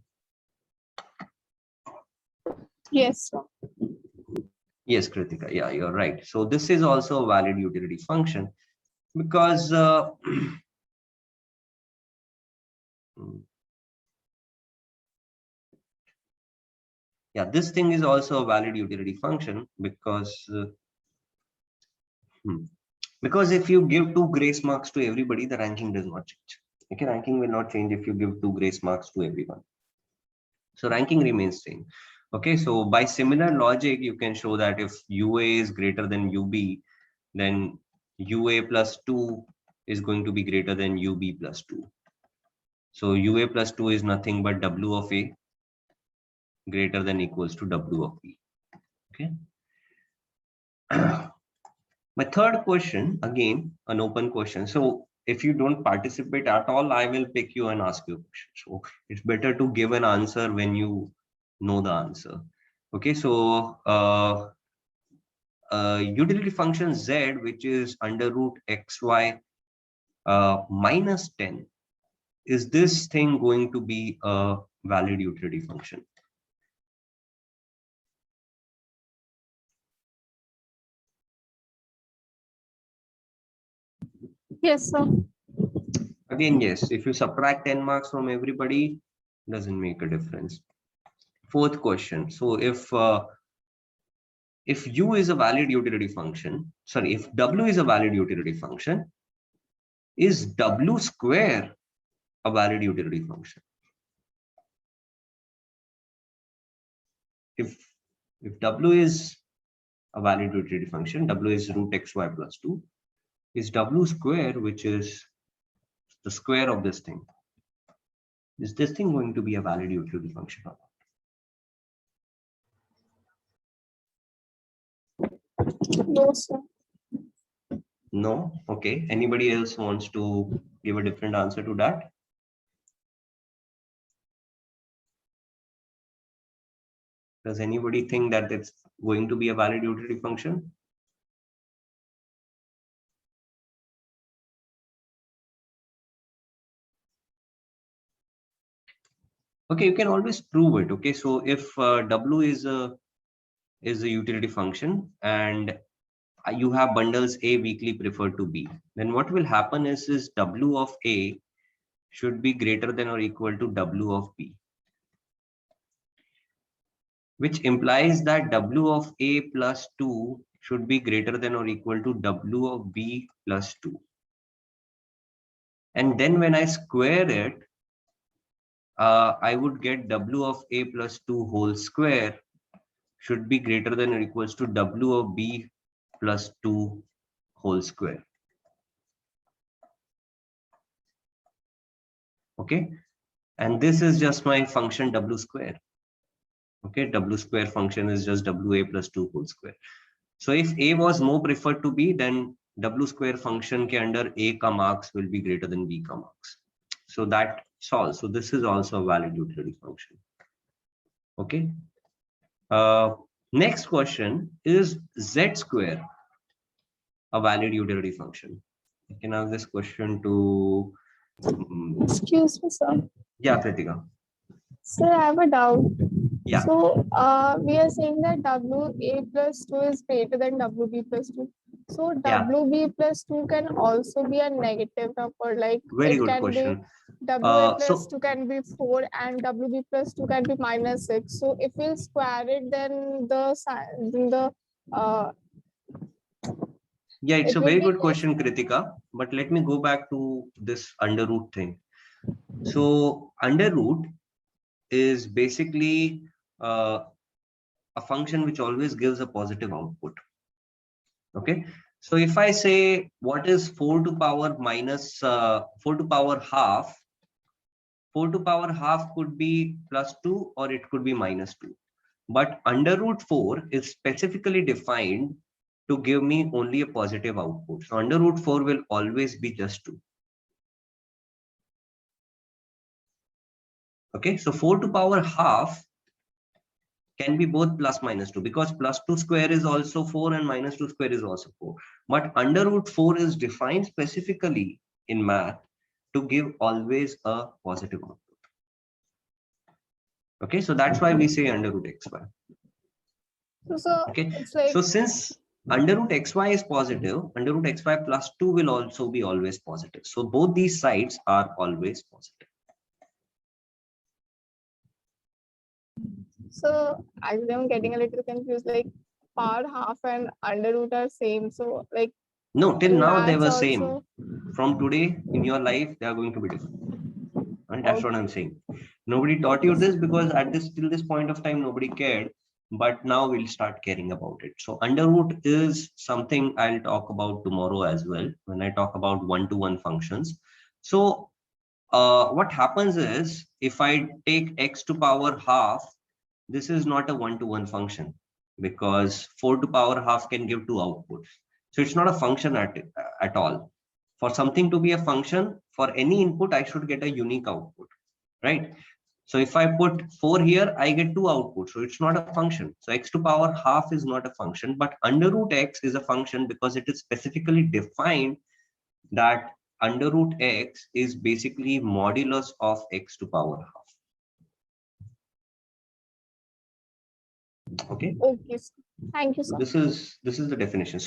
Yes, sir. Yes, Kritika, yeah, you're right. So this is also a valid utility function because yeah, this thing is also a valid utility function because if you give 2 grace marks to everybody, the ranking does not change. Okay, ranking will not change if you give 2 grace marks to everyone. So ranking remains same. Okay, so by similar logic, you can show that if UA is greater than UB, then UA plus 2 is going to be greater than UB plus 2. So UA plus 2 is nothing but W of A greater than equals to W of B. Okay. My third question, again, an open question. So if you don't participate at all, I will pick you and ask you a question. So it's better to give an answer when you know the answer. Okay, so utility function z, which is under root xy minus 10, is this thing going to be a valid utility function? Yes, sir. Again, yes, if you subtract 10 marks from everybody, doesn't make a difference. Fourth question. So if u is a valid utility function, sorry, if w is a valid utility function, is w square a valid utility function? If w is a valid utility function, w is root xy plus 2, is w square, which is the square of this thing, is this thing going to be a valid utility function or not? No, sir. No? Okay. Anybody else wants to give a different answer to that? Does anybody think that it's going to be a valid utility function? Okay, you can always prove it. Okay, so if W is a utility function and you have bundles A weakly preferred to B, then what will happen is W of A should be greater than or equal to W of B, which implies that W of A plus 2 should be greater than or equal to W of B plus 2. And then when I square it, I would get W of A plus 2 whole square should be greater than or equals to W of B plus 2 whole square. Okay, and this is just my function W square. Okay, W square function is just WA plus 2 whole square. So if A was more preferred to B, then W square function ke under A ka marks will be greater than B ka marks. So that solves. So this is also a valid utility function. Okay. Next question, is Z square a valid utility function? I can ask this question to Excuse me, sir. yeah, Kritika. Sir, I have a doubt. Yeah. So, we are saying that WA plus 2 is greater than WB plus 2. So, Yeah. WB plus 2 can also be a negative number. Like, Very it good can question. be WA plus So 2 can be 4 and WB plus 2 can be minus 6. So, if we square it, then the yeah, it's it a will very be good less. question, Kritika. But let me go back to this under root thing. So under root is basically a function which always gives a positive output. Okay. So if I say what is 4 to power minus 4 to power half, 4 to power half could be plus 2 or it could be minus 2. But under root 4 is specifically defined to give me only a positive output. So under root 4 will always be just 2. Okay, so 4 to power half can be both plus minus 2 because plus 2 square is also 4 and minus 2 square is also 4. But under root 4 is defined specifically in math to give always a positive output. Okay, so that's why we say under root xy. So, Okay, it's like, so since under root xy is positive, under root xy plus 2 will also be always positive. So both these sides are always positive. so actually I'm getting a little confused. Like, power half and under root are same. So, like, No, till in now they maths were same. also. From today in your life, they are going to be different. And that's what I'm saying. Nobody taught Okay. you this because at this till this point of time, nobody cared. But now we'll start caring about it. So under root is something I'll talk about tomorrow as well when I talk about one-to-one functions. So what happens is if I take x to power half, this is not a one-to-one function because 4 to power half can give 2 outputs. So it's not a function at all. For something to be a function, for any input, I should get a unique output, right? So if I put 4 here, I get 2 outputs. So it's not a function. So x to power half is not a function, but under root x is a function because it is specifically defined that under root x is basically modulus of x to power half. Okay. Okay, sir. Thank you, So sir. this is the definition.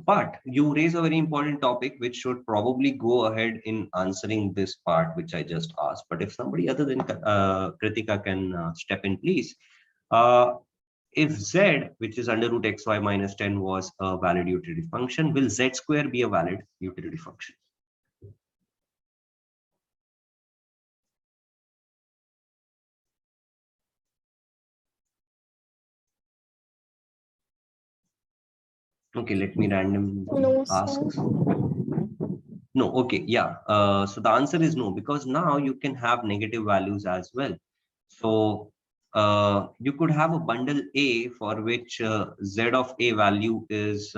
But you raise a very important topic which should probably go ahead in answering this part which I just asked. But if somebody other than Kritika can step in, please. If z, which is under root xy minus 10, was a valid utility function, will z square be a valid utility function? Okay, let me randomly No, ask. sir. No, okay, yeah. So the answer is no, because now you can have negative values as well. So you could have a bundle A for which Z of A value is,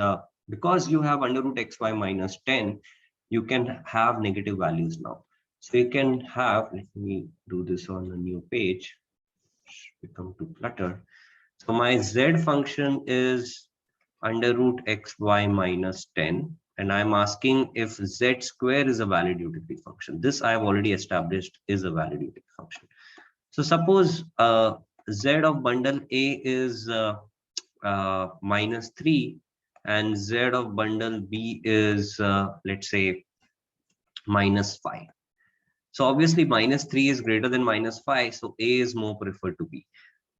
because you have under root xy minus 10, you can have negative values now. So you can have, let me do this on a new page, become too cluttered. So my Z function is under root xy minus 10. And I'm asking if Z square is a valid utility function. This I have already established is a valid utility function. So suppose Z of bundle A is minus 3 and Z of bundle B is, let's say, minus 5. So obviously minus 3 is greater than minus 5. So A is more preferred to B.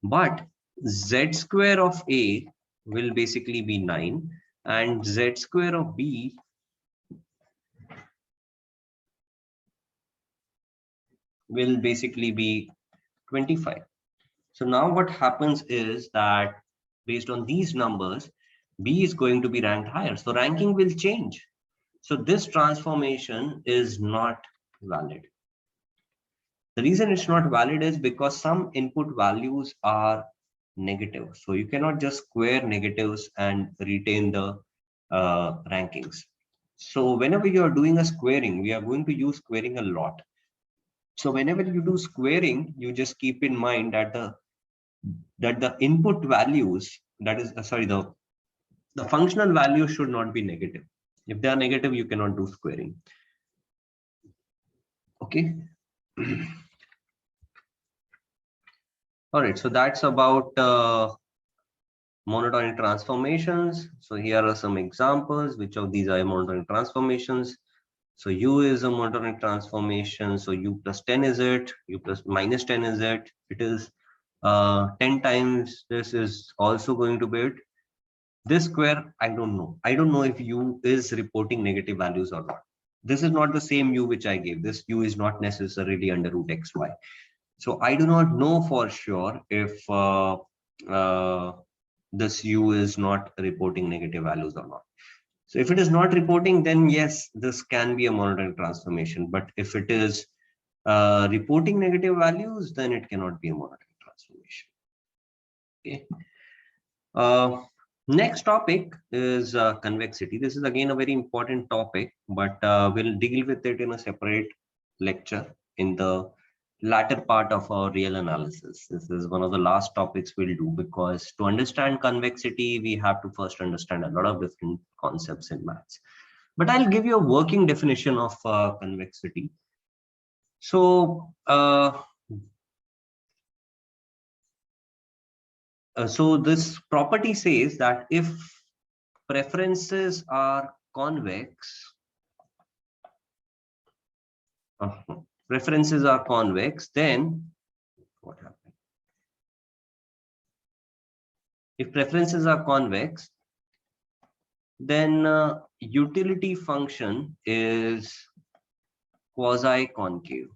But Z square of A will basically be 9 and Z square of B will basically be 25. So now what happens is that based on these numbers, B is going to be ranked higher. So ranking will change. So this transformation is not valid. The reason it's not valid is because some input values are negative. So you cannot just square negatives and retain the rankings. So whenever you are doing a squaring, we are going to use squaring a lot. So whenever you do squaring, you just keep in mind that the input values, that is, the functional values should not be negative. If they are negative, you cannot do squaring. Okay. All right, so that's about monotonic transformations. So here are some examples. Which of these are monotonic transformations? So U is a monotonic transformation. So U plus 10 is it? U plus minus 10 is it? It is 10 times this is also going to be it. This square, I don't know. I don't know if U is reporting negative values or not. This is not the same U which I gave. This U is not necessarily under root xy. So I do not know for sure if this U is not reporting negative values or not. So if it is not reporting, then yes, this can be a monotonic transformation. But if it is reporting negative values, then it cannot be a monotonic transformation. Okay. Next topic is convexity. This is again a very important topic, but we'll deal with it in a separate lecture in the latter part of our real analysis. This is one of the last topics we'll do, because to understand convexity, we have to first understand a lot of different concepts in maths. But I'll give you a working definition of convexity. So, so this property says that if preferences are convex, then what happens? If preferences are convex, then utility function is quasi-concave.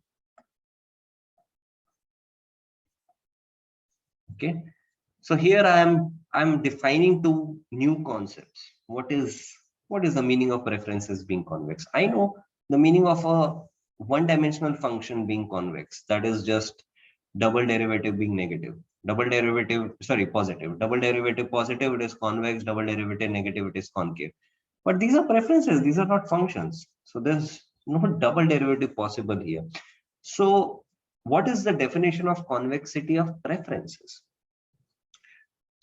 Okay. So here I'm defining two new concepts. What is the meaning of preferences being convex? I know the meaning of a one-dimensional function being convex. That is just double derivative being negative. Double derivative, sorry, positive. Double derivative positive, it is convex. Double derivative negative, it is concave. But these are preferences. These are not functions. So there's no double derivative possible here. So what is the definition of convexity of preferences?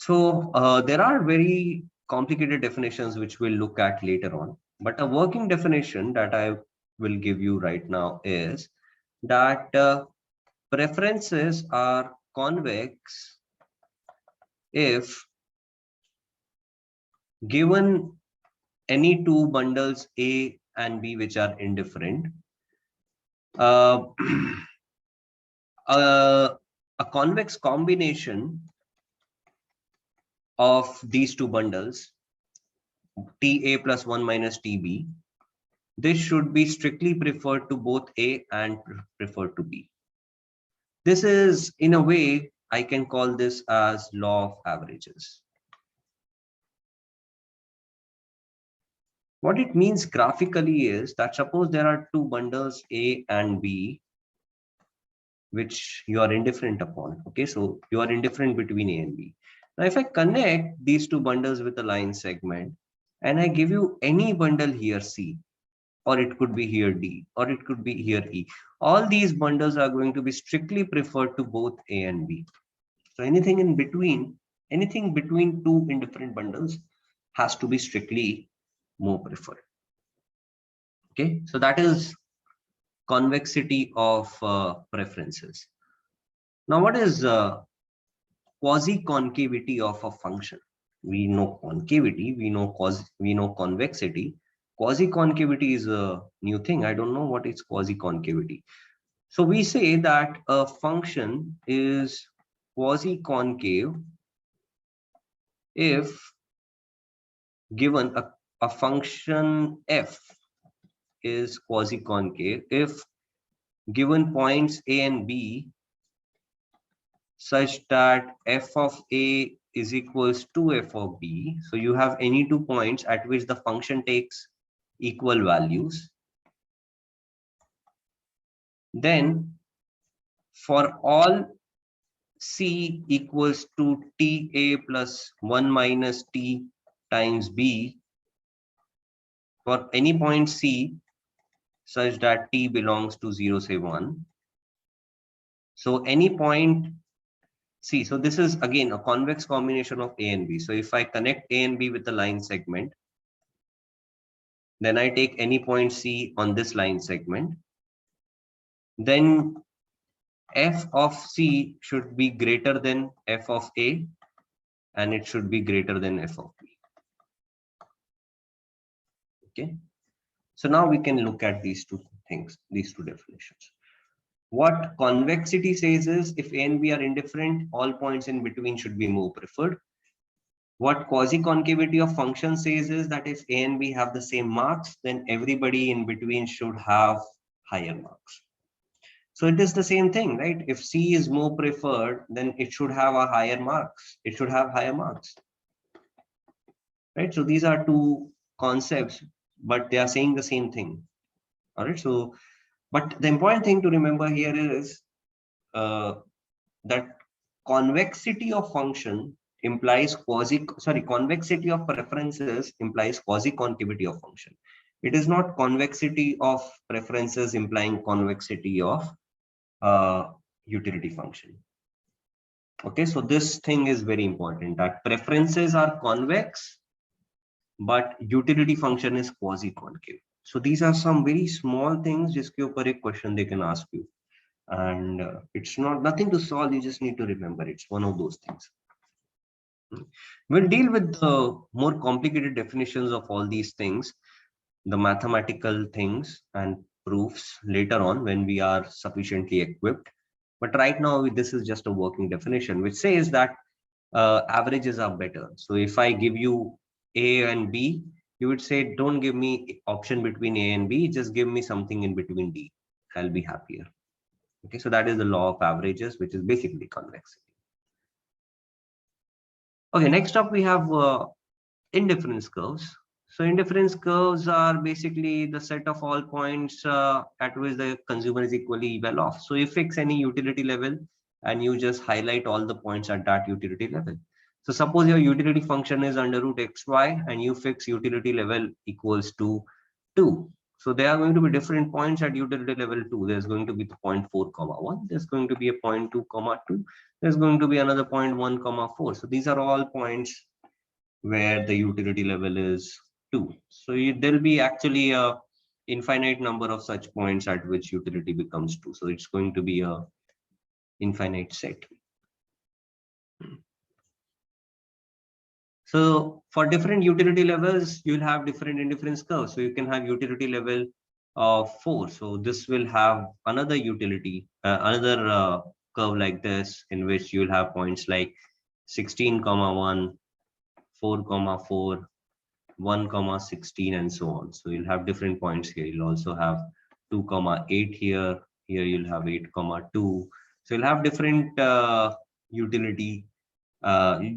So there are very complicated definitions which we'll look at later on, but a working definition that I will give you right now is that preferences are convex if given any two bundles A and B which are indifferent, a convex combination of these two bundles, TA plus 1 minus TB, this should be strictly preferred to both A and preferred to B. This is, in a way, I can call this as law of averages. What it means graphically is that suppose there are two bundles A and B, which you are indifferent upon. Okay, so you are indifferent between A and B. Now, if I connect these two bundles with a line segment and I give you any bundle here C, or it could be here D, or it could be here E, all these bundles are going to be strictly preferred to both A and B. So anything in between, anything between two indifferent bundles has to be strictly more preferred. Okay, so that is convexity of preferences. Now, what is quasi-concavity of a function? We know concavity, we know convexity. Quasi-concavity is a new thing. I don't know what is quasi-concavity. So we say that a function is quasi-concave if given a function f is quasi-concave if given points A and B such that f of A is equals to f of B. So you have any two points at which the function takes equal values. Then for all C equals to TA plus 1 minus T times B, for any point C such that T belongs to 0, say 1. So any point C, so this is again a convex combination of A and B. So if I connect A and B with the line segment, then I take any point C on this line segment, then f of C should be greater than f of A and it should be greater than f of B. Okay, so now we can look at these two things, these two definitions. What convexity says is if A and B are indifferent, all points in between should be more preferred. What quasi-concavity of function says is that if A and B have the same marks, then everybody in between should have higher marks. So it is the same thing, right? If C is more preferred, then it should have a higher marks. It should have higher marks, right? So these are two concepts, but they are saying the same thing. All right. So, but the important thing to remember here is that convexity of function implies convexity of preferences implies quasi-concavity of function. It is not convexity of preferences implying convexity of utility function. Okay, so this thing is very important, that preferences are convex, but utility function is quasi-concave. So these are some very small things jiske upar ek question they can ask you. And it's nothing to solve, you just need to remember it's one of those things. We'll deal with the more complicated definitions of all these things, the mathematical things and proofs later on when we are sufficiently equipped. But right now, this is just a working definition, which says that averages are better. So if I give you A and B, you would say, don't give me option between A and B, just give me something in between D. I'll be happier. Okay, so that is the law of averages, which is basically convexity. Okay, next up we have indifference curves. So indifference curves are basically the set of all points at which the consumer is equally well off. So you fix any utility level and you just highlight all the points at that utility level. So suppose your utility function is under root xy and you fix utility level equals to 2. So there are going to be different points at utility level 2. There's going to be the point 4, 1. There's going to be a point 2, 2. There's going to be another point 1, 4. So these are all points where the utility level is 2. So there'll be actually a infinite number of such points at which utility becomes 2. So it's going to be a infinite set. So for different utility levels, you'll have different indifference curves. So you can have utility level of 4. So this will have another utility, another curve like this, in which you'll have points like 16, 1, 4, 4, 1, 16, and so on. So you'll have different points here. You'll also have 2, 8 here. Here you'll have 8, 2. So you'll have different utility,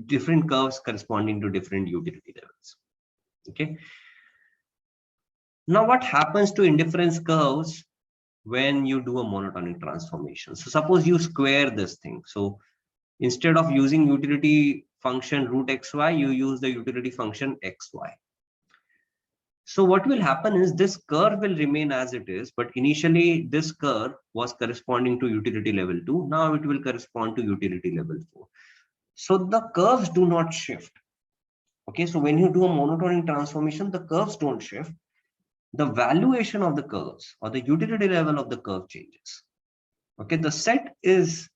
different curves corresponding to different utility levels. Okay. Now what happens to indifference curves when you do a monotonic transformation. So suppose you square this thing. So instead of using utility function root xy, you use the utility function xy. So what will happen is this curve will remain as it is, but initially this curve was corresponding to utility level 2. Now it will correspond to utility level 4. So the curves do not shift. Okay, so when you do a monotonic transformation, the curves don't shift. The valuation of the curves or the utility level of the curve changes. Okay, the set is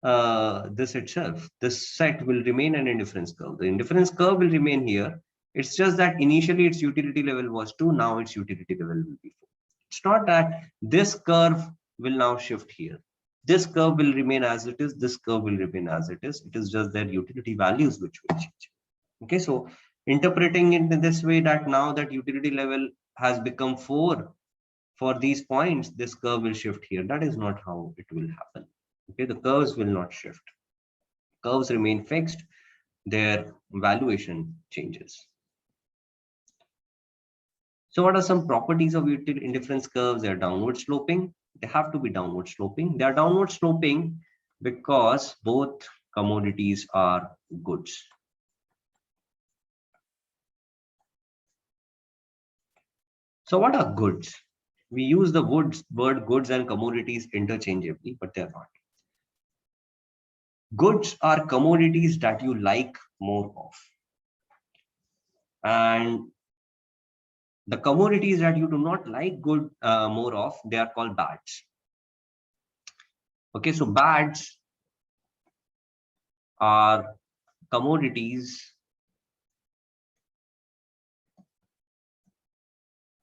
this itself. This set will remain an indifference curve. The indifference curve will remain here. It's just that initially its utility level was 2, now its utility level will be 4. It's not that this curve will now shift here. This curve will remain as it is, this curve will remain as it is. It is just their utility values which will change. Okay, so interpreting it in this way, that now that utility level has become 4 for these points, this curve will shift here. That is not how it will happen. Okay, the curves will not shift. Curves remain fixed, their valuation changes. So what are some properties of indifference curves? They are downward sloping. They have to be downward sloping. They are downward sloping because both commodities are goods. So what are goods? We use the word goods and commodities interchangeably, but they're not. Goods are commodities that you like more of. And the commodities that you do not like more of, they are called bads. Okay, so bads are commodities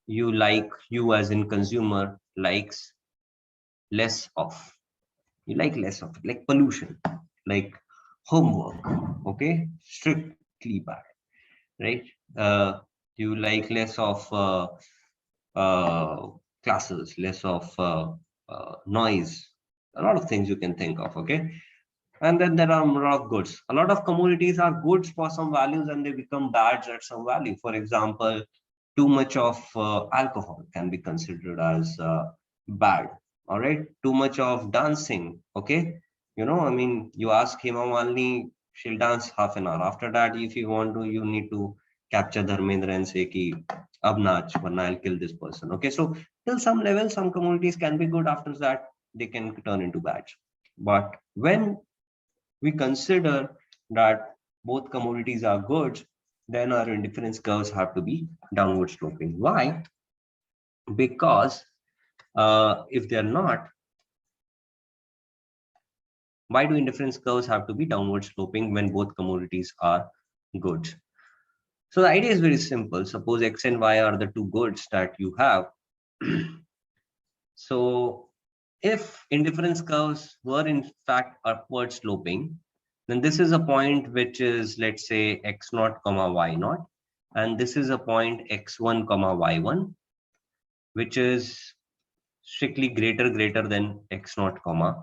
you like, you as in consumer likes less of. You like less of it, like pollution, like homework. Okay, strictly bad, right? You like less of classes, less of noise, a lot of things you can think of. Okay, and then there are a lot of goods. A lot of commodities are goods for some values and they become bads at some value. For example, too much of alcohol can be considered as bad. All right, too much of dancing. Okay, you know, I mean, you ask Hema Malini, she'll dance half an hour. After that, if you want to, you need to capture Dharmendra and say ki ab naach, varna I'll kill this person. Okay, so till some level, some commodities can be good. After that, they can turn into bad. But when we consider that both commodities are goods, then our indifference curves have to be downward sloping. Why? Because if they're not, why do indifference curves have to be downward sloping when both commodities are goods? So the idea is very simple. Suppose X and Y are the two goods that you have. So if indifference curves were in fact upward sloping, then this is a point which is, let's say, x0, y0, and this is a point x1, y1, which is strictly greater than x0,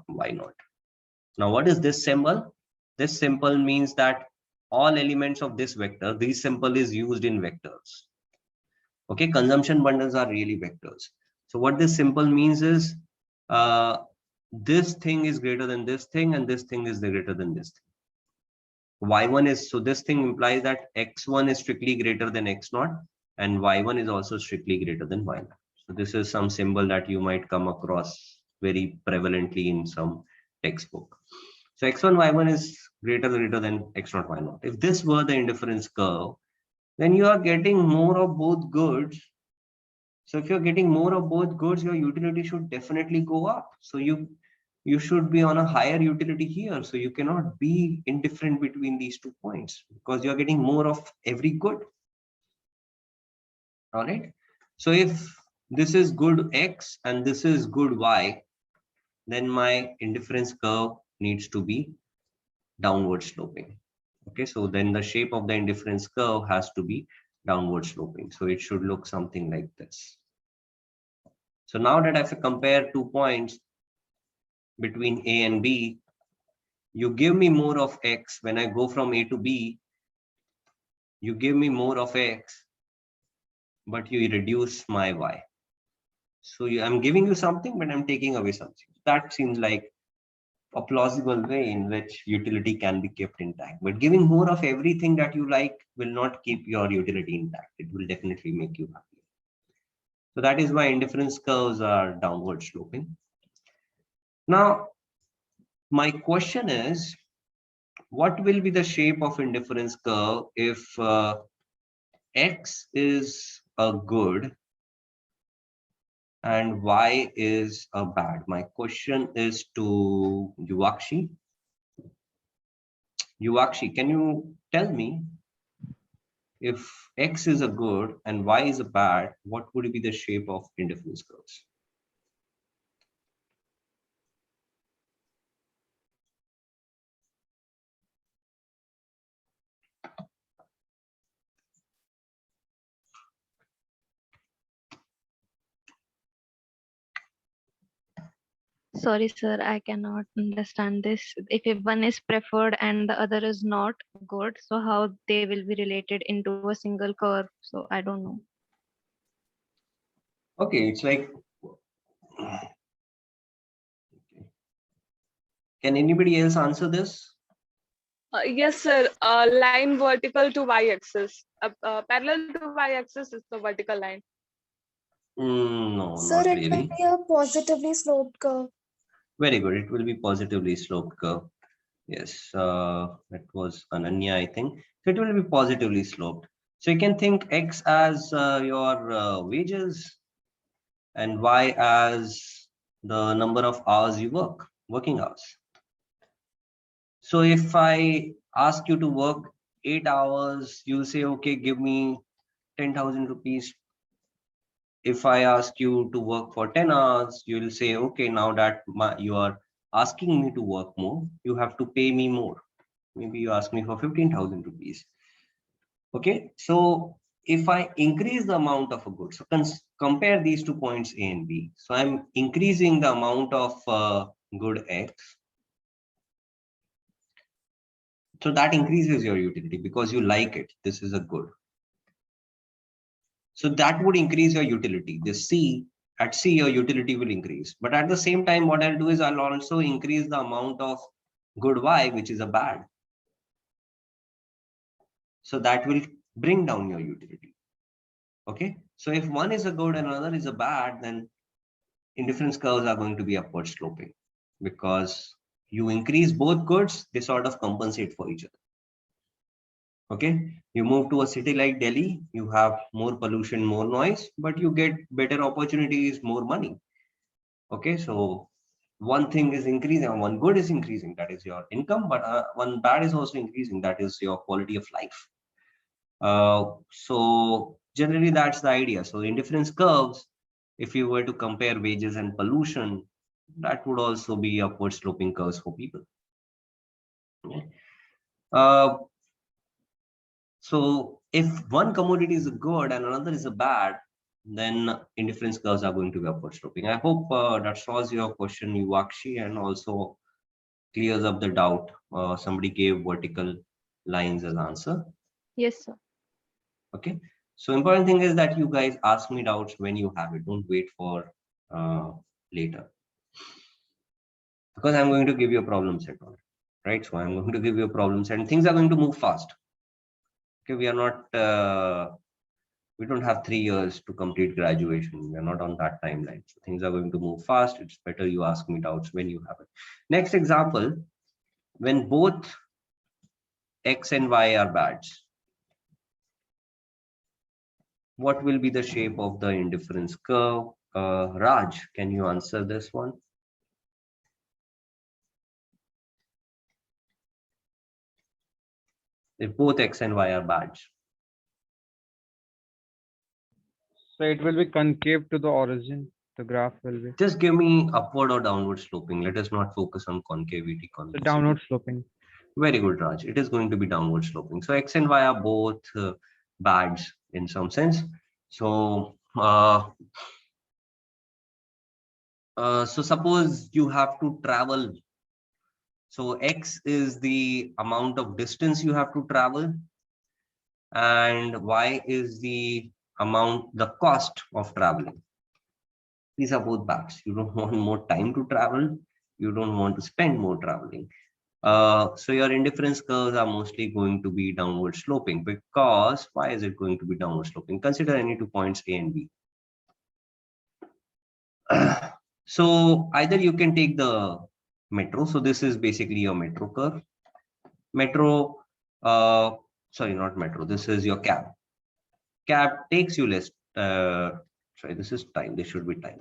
y0. Now, what is this symbol? This symbol means that all elements of this vector, this symbol is used in vectors. Okay, consumption bundles are really vectors. So what this symbol means is this thing is greater than this thing, and this thing is greater than this thing. Y1 is, so this thing implies that x1 is strictly greater than x0, and y1 is also strictly greater than y0. So this is some symbol that you might come across very prevalently in some textbook. So x1, y1 is greater than x0, y0. If this were the indifference curve, then you are getting more of both goods. So if you're getting more of both goods, your utility should definitely go up. So you should be on a higher utility here. So you cannot be indifferent between these 2 points because you're getting more of every good. All right. So if this is good X and this is good Y, then my indifference curve needs to be downward sloping. Okay, so then the shape of the indifference curve has to be downward sloping. So it should look something like this. So now that if I compare 2 points between A and B, you give me more of X. When I go from A to B, you give me more of X, but you reduce my Y. So I'm giving you something, but I'm taking away something. That seems like a plausible way in which utility can be kept intact. But giving more of everything that you like will not keep your utility intact. It will definitely make you happy. So that is why indifference curves are downward sloping. Now, my question is, what will be the shape of indifference curve if X is a good and Y is a bad? My question is to Yuvakshi. Yuvakshi, can you tell me if X is a good and Y is a bad, what would be the shape of indifference curves? Sorry, sir, I cannot understand this. If one is preferred and the other is not good, so how they will be related into a single curve? So I don't know. Okay, it's like, can anybody else answer this? Yes, sir. Line vertical to y-axis. Parallel to y-axis is the vertical line. No, Sir, not it will really. be a positively sloped curve. Very good. It will be positively sloped curve. Yes, it was Ananya, I think. So it will be positively sloped. So you can think X as your wages and Y as the number of hours you work, working hours. So if I ask you to work 8 hours, you'll say, okay, give me 10,000 rupees. If I ask you to work for 10 hours, you'll say, okay, now that you are asking me to work more, you have to pay me more. Maybe you ask me for 15,000 rupees. Okay, so if I increase the amount of a good, so compare these 2 points A and B. So I'm increasing the amount of good X. So that increases your utility because you like it. This is a good. So that would increase your utility. This C, at C, your utility will increase. But at the same time, what I'll do is I'll also increase the amount of good Y, which is a bad. So that will bring down your utility. Okay. So if one is a good and another is a bad, then indifference curves are going to be upward sloping because you increase both goods, they sort of compensate for each other. Okay, you move to a city like Delhi, you have more pollution, more noise, but you get better opportunities, more money. Okay, so one thing is increasing, one good is increasing, that is your income, but one bad is also increasing, that is your quality of life. So generally that's the idea. So indifference curves, if you were to compare wages and pollution, that would also be upward sloping curves for people. Okay. So if one commodity is a good and another is a bad, then indifference curves are going to be upward sloping. I hope that solves your question, Yuvakshi, and also clears up the doubt. Somebody gave vertical lines as answer. Yes, sir. Okay. So important thing is that you guys ask me doubts when you have it. Don't wait for later. Because I'm going to give you a problem set on it, right? So I'm going to give you a problem set and things are going to move fast. Okay, we are not, we don't have 3 years to complete graduation. We are not on that timeline. So things are going to move fast. It's better you ask me doubts when you have it. Next example, when both X and Y are bads, what will be the shape of the indifference curve? Raj, can you answer this one? If both X and Y are bads. So it will be concave to the origin. The graph will be Just give me upward or downward sloping. Let us not focus on concavity. the downward sloping. Very good, Raj. It is going to be downward sloping. So X and Y are both bads in some sense. So, so suppose you have to travel. So X is the amount of distance you have to travel, and Y is the amount, the cost of traveling. These are both bads. You don't want more time to travel. You don't want to spend more traveling. So your indifference curves are mostly going to be downward sloping. Because why is it going to be downward sloping? Consider any 2 points A and B. So either you can take the metro. So this is basically your metro curve. Metro, sorry, not metro. This is your cab. Cab takes you less. Sorry, this is time. This should be time.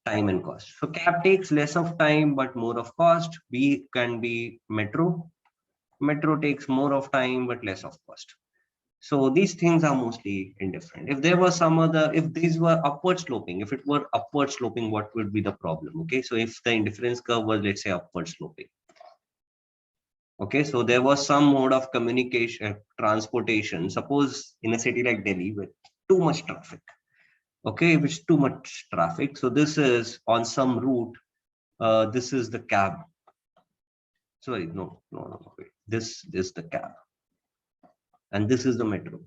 Time and cost. So cab takes less of time but more of cost. B can be metro. Metro takes more of time but less of cost. So these things are mostly indifferent. If there was some other, if these were upward sloping, if it were upward sloping, what would be the problem? Okay, so if the indifference curve was, let's say, upward sloping. Okay, so there was some mode of communication, transportation. Suppose in a city like Delhi with too much traffic. Okay, which too much traffic. So this is on some route. This is the cab. Sorry, no. Wait. This is the cab. And this is the metro.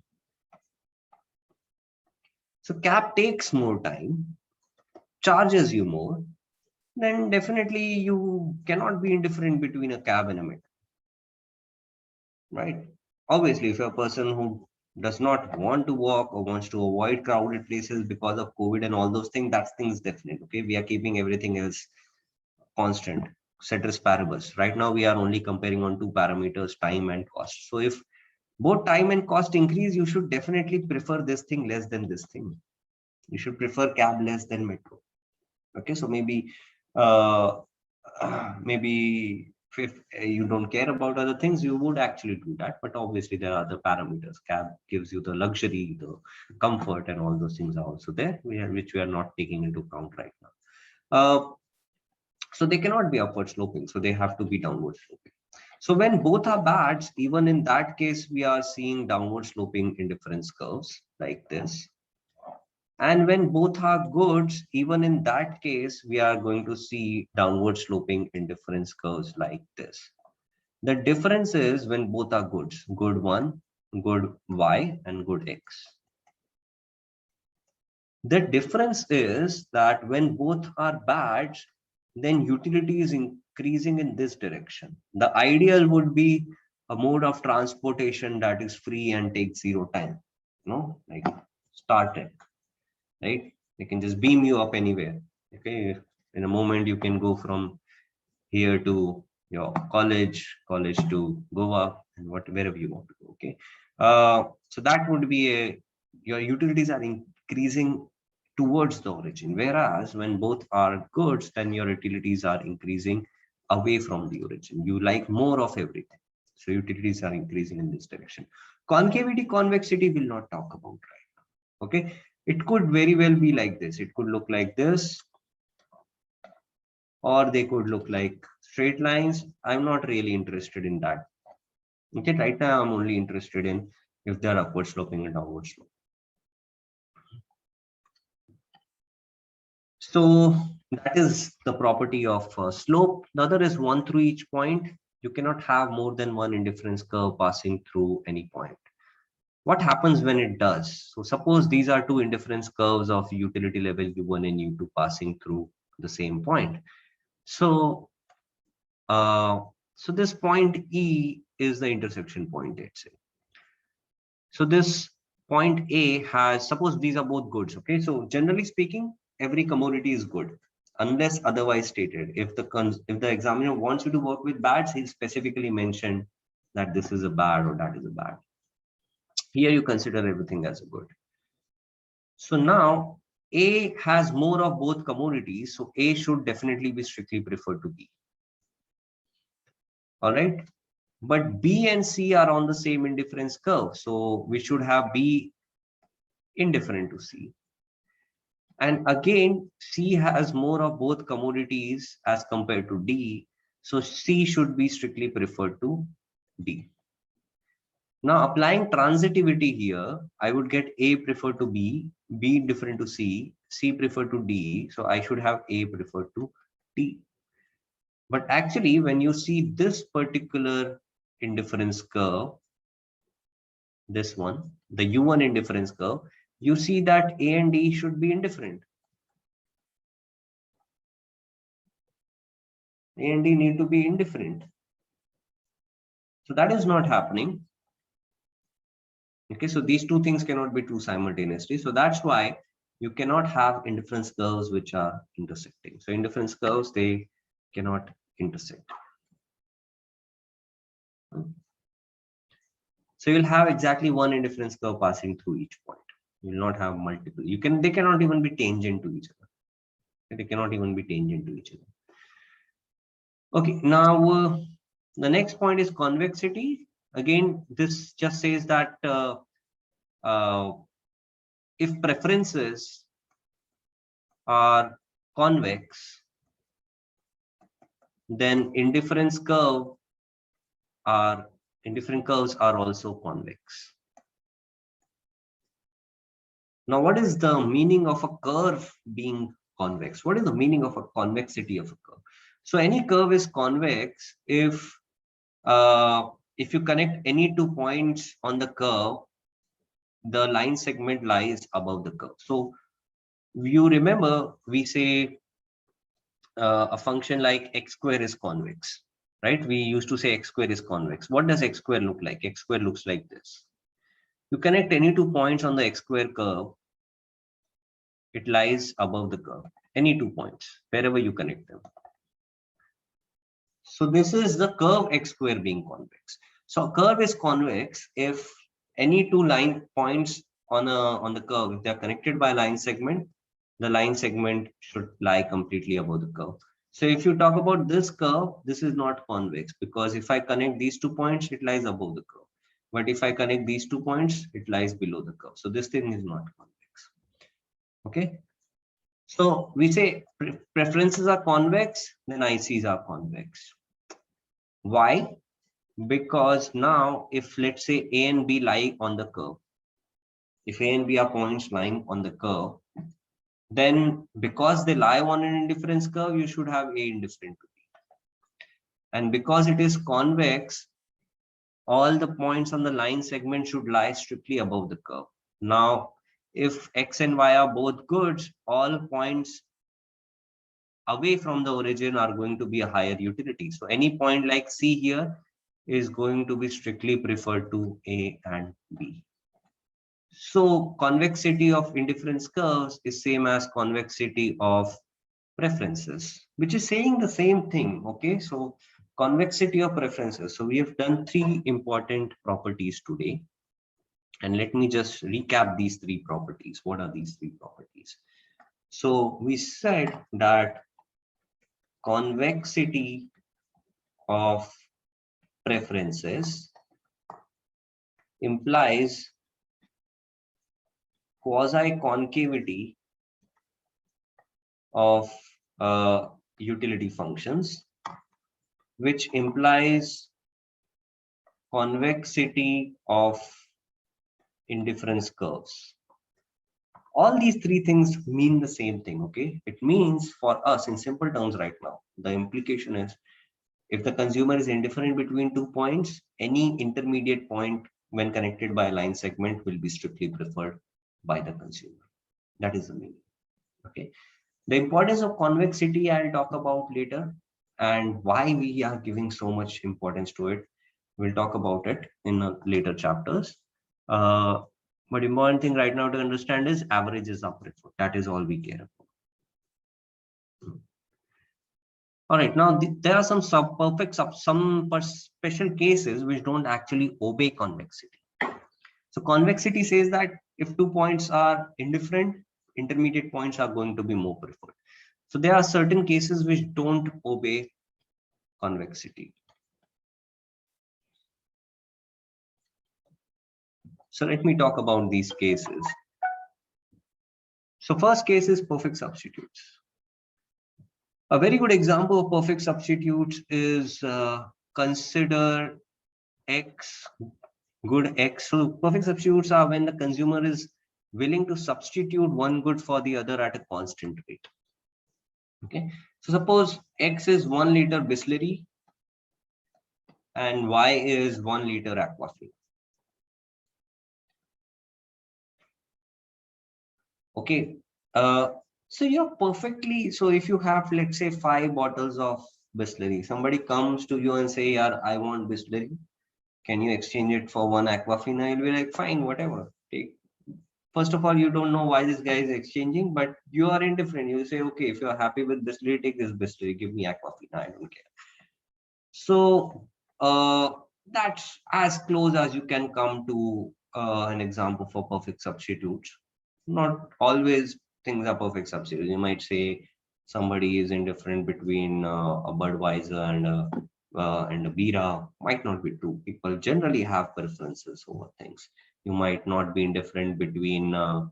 So cab takes more time, charges you more, then definitely you cannot be indifferent between a cab and a metro. Right? Obviously, if you're a person who does not want to walk or wants to avoid crowded places because of COVID and all those things, that thing is definite. Okay, we are keeping everything else constant, ceteris paribus. Right now, we are only comparing on 2 parameters, time and cost. So if both time and cost increase, you should definitely prefer this thing less than this thing. You should prefer cab less than metro. Okay, so maybe if you don't care about other things, you would actually do that. But obviously, there are other parameters. Cab gives you the luxury, the comfort, and all those things are also there, which we are not taking into account right now. So they cannot be upward sloping, so they have to be downward sloping. So when both are bads, even in that case, we are seeing downward sloping indifference curves like this. And when both are goods, even in that case, we are going to see downward sloping indifference curves like this. The difference is when both are goods, good 1, good Y, and good X. The difference is that when both are bad, then utility is increasing in this direction. The ideal would be a mode of transportation that is free and takes 0 time, like Star Trek, right? They can just beam you up anywhere. Okay, in a moment you can go from here to your college to Goa, and wherever you want to go. Okay, so that would be your utilities are increasing towards the origin, whereas when both are goods, then your utilities are increasing away from the origin. You like more of everything, so utilities are increasing in this direction. Concavity, convexity will not talk about right now. Okay, it could very well be like this. It could look like this, or they could look like straight lines. I'm not really interested in that. Okay, right now I'm only interested in if they're upward sloping and downward sloping. So that is the property of slope. The other is 1 through each point. You cannot have more than one indifference curve passing through any point. What happens when it does? So suppose these are 2 indifference curves of utility level U1 and U2 passing through the same point. So, so this point E is the intersection point, let's say. So this point A has, suppose these are both goods. Okay, so generally speaking, every commodity is good unless otherwise stated. If the examiner wants you to work with bads, he'll specifically mention that this is a bad or that is a bad. Here you consider everything as a good. So now A has more of both commodities, so A should definitely be strictly preferred to B. All right, but B and C are on the same indifference curve, so we should have B indifferent to C. And again, C has more of both commodities as compared to D, so C should be strictly preferred to D. Now applying transitivity here, I would get A preferred to B, B different to C, C preferred to D, so I should have A preferred to D. But actually, when you see this particular indifference curve, this one, the U1 indifference curve, you see that A and D should be indifferent. A and D need to be indifferent. So that is not happening. Okay, so these two things cannot be true simultaneously. So that's why you cannot have indifference curves which are intersecting. So indifference curves, they cannot intersect. So you'll have exactly one indifference curve passing through each point. You will not have multiple. They cannot even be tangent to each other. They cannot even be tangent to each other. Okay, now the next point is convexity. Again, this just says that if preferences are convex, then indifference curves are also convex. Now, what is the meaning of a curve being convex? What is the meaning of a convexity of a curve? So any curve is convex if you connect any 2 points on the curve, the line segment lies above the curve. So you remember we say a function like x square is convex, right? We used to say x square is convex. What does x square look like? X square looks like this. You connect any 2 points on the x square curve, it lies above the curve. Any 2 points, wherever you connect them. So this is the curve x square being convex. So a curve is convex if any 2 line points on the curve, if they are connected by a line segment, the line segment should lie completely above the curve. So if you talk about this curve, this is not convex because if I connect these 2 points, it lies above the curve. But if I connect these 2 points, it lies below the curve. So this thing is not convex. Okay. So we say preferences are convex, then ICs are convex. Why? Because now if let's say A and B lie on the curve, if A and B are points lying on the curve, then because they lie on an indifference curve, you should have A indifferent to B. And because it is convex, all the points on the line segment should lie strictly above the curve. Now, if X and Y are both good, all points away from the origin are going to be a higher utility. So any point like C here is going to be strictly preferred to A and B. So convexity of indifference curves is same as convexity of preferences, which is saying the same thing. Okay, so convexity of preferences. So we have done 3 important properties today. And let me just recap these 3 properties. What are these 3 properties? So we said that convexity of preferences implies quasi-concavity of utility functions, which implies convexity of indifference curves. All these 3 things mean the same thing, okay? It means for us in simple terms right now, the implication is if the consumer is indifferent between 2 points, any intermediate point when connected by a line segment will be strictly preferred by the consumer. That is the meaning, okay? The importance of convexity I'll talk about later, and why we are giving so much importance to it. We'll talk about it in later chapters. But important thing right now to understand is averages are preferred. That is all we care about. All right, now there are some special cases which don't actually obey convexity. So convexity says that if 2 points are indifferent, intermediate points are going to be more preferred. So there are certain cases which don't obey convexity. So let me talk about these cases. So first case is perfect substitutes. A very good example of perfect substitutes is consider X, good X. So perfect substitutes are when the consumer is willing to substitute one good for the other at a constant rate. Okay, so suppose X is 1 liter Bisleri and Y is 1 liter Aquafina. Okay. So you're perfectly, so if you have, let's say, 5 bottles of Bisleri, somebody comes to you and say, yeah, I want Bisleri. Can you exchange it for one Aquafina? You'll be like, fine, whatever. Take. First of all, you don't know why this guy is exchanging, but you are indifferent. You say, okay, if you're happy with Bisleri, take this Bisleri, give me Aquafina, I don't care. So that's as close as you can come to an example for perfect substitutes. Not always things are perfect substitutes. You might say somebody is indifferent between a Budweiser and a Bira. Might not be true. People generally have preferences over things. You might not be indifferent between uh,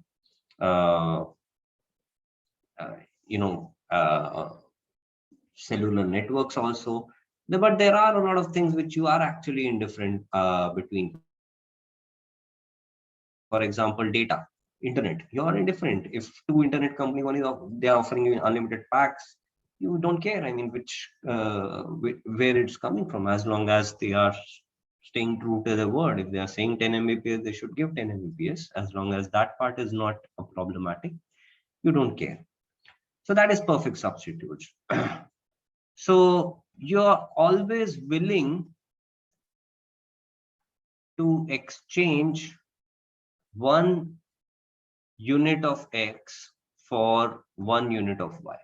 you know cellular networks also. But there are a lot of things which you are actually indifferent between. For example, data, internet. You are indifferent. If two internet company, one is they are offering you unlimited packs, you don't care. I mean, where it's coming from, as long as they are staying true to the word. If they are saying 10 Mbps, they should give 10 Mbps. As long as that part is not a problematic, you don't care. So that is perfect substitutes. So you're always willing to exchange 1 unit of X for 1 unit of Y.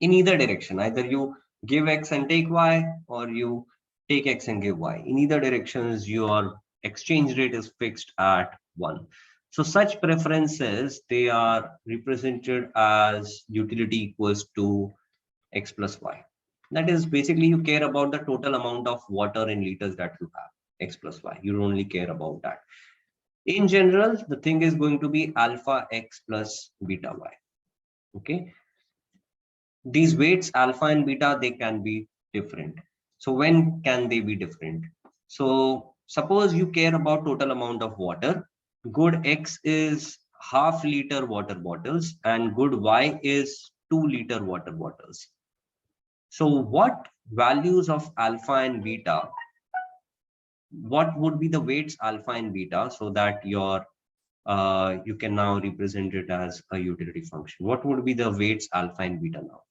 In either direction, either you give X and take Y, or you take X and give Y. In either directions, your exchange rate is fixed at 1. So such preferences, they are represented as utility equals to X plus Y. That is basically you care about the total amount of water in liters that you have, X plus Y. You only care about that. In general, the thing is going to be alpha X plus beta Y. Okay. These weights, alpha and beta, they can be different. So when can they be different? So suppose you care about total amount of water. Good X is half liter water bottles and good Y is 2 liter water bottles. So what values of alpha and beta, what would be the weights alpha and beta, so that your you can now represent it as a utility function? What would be the weights alpha and beta now?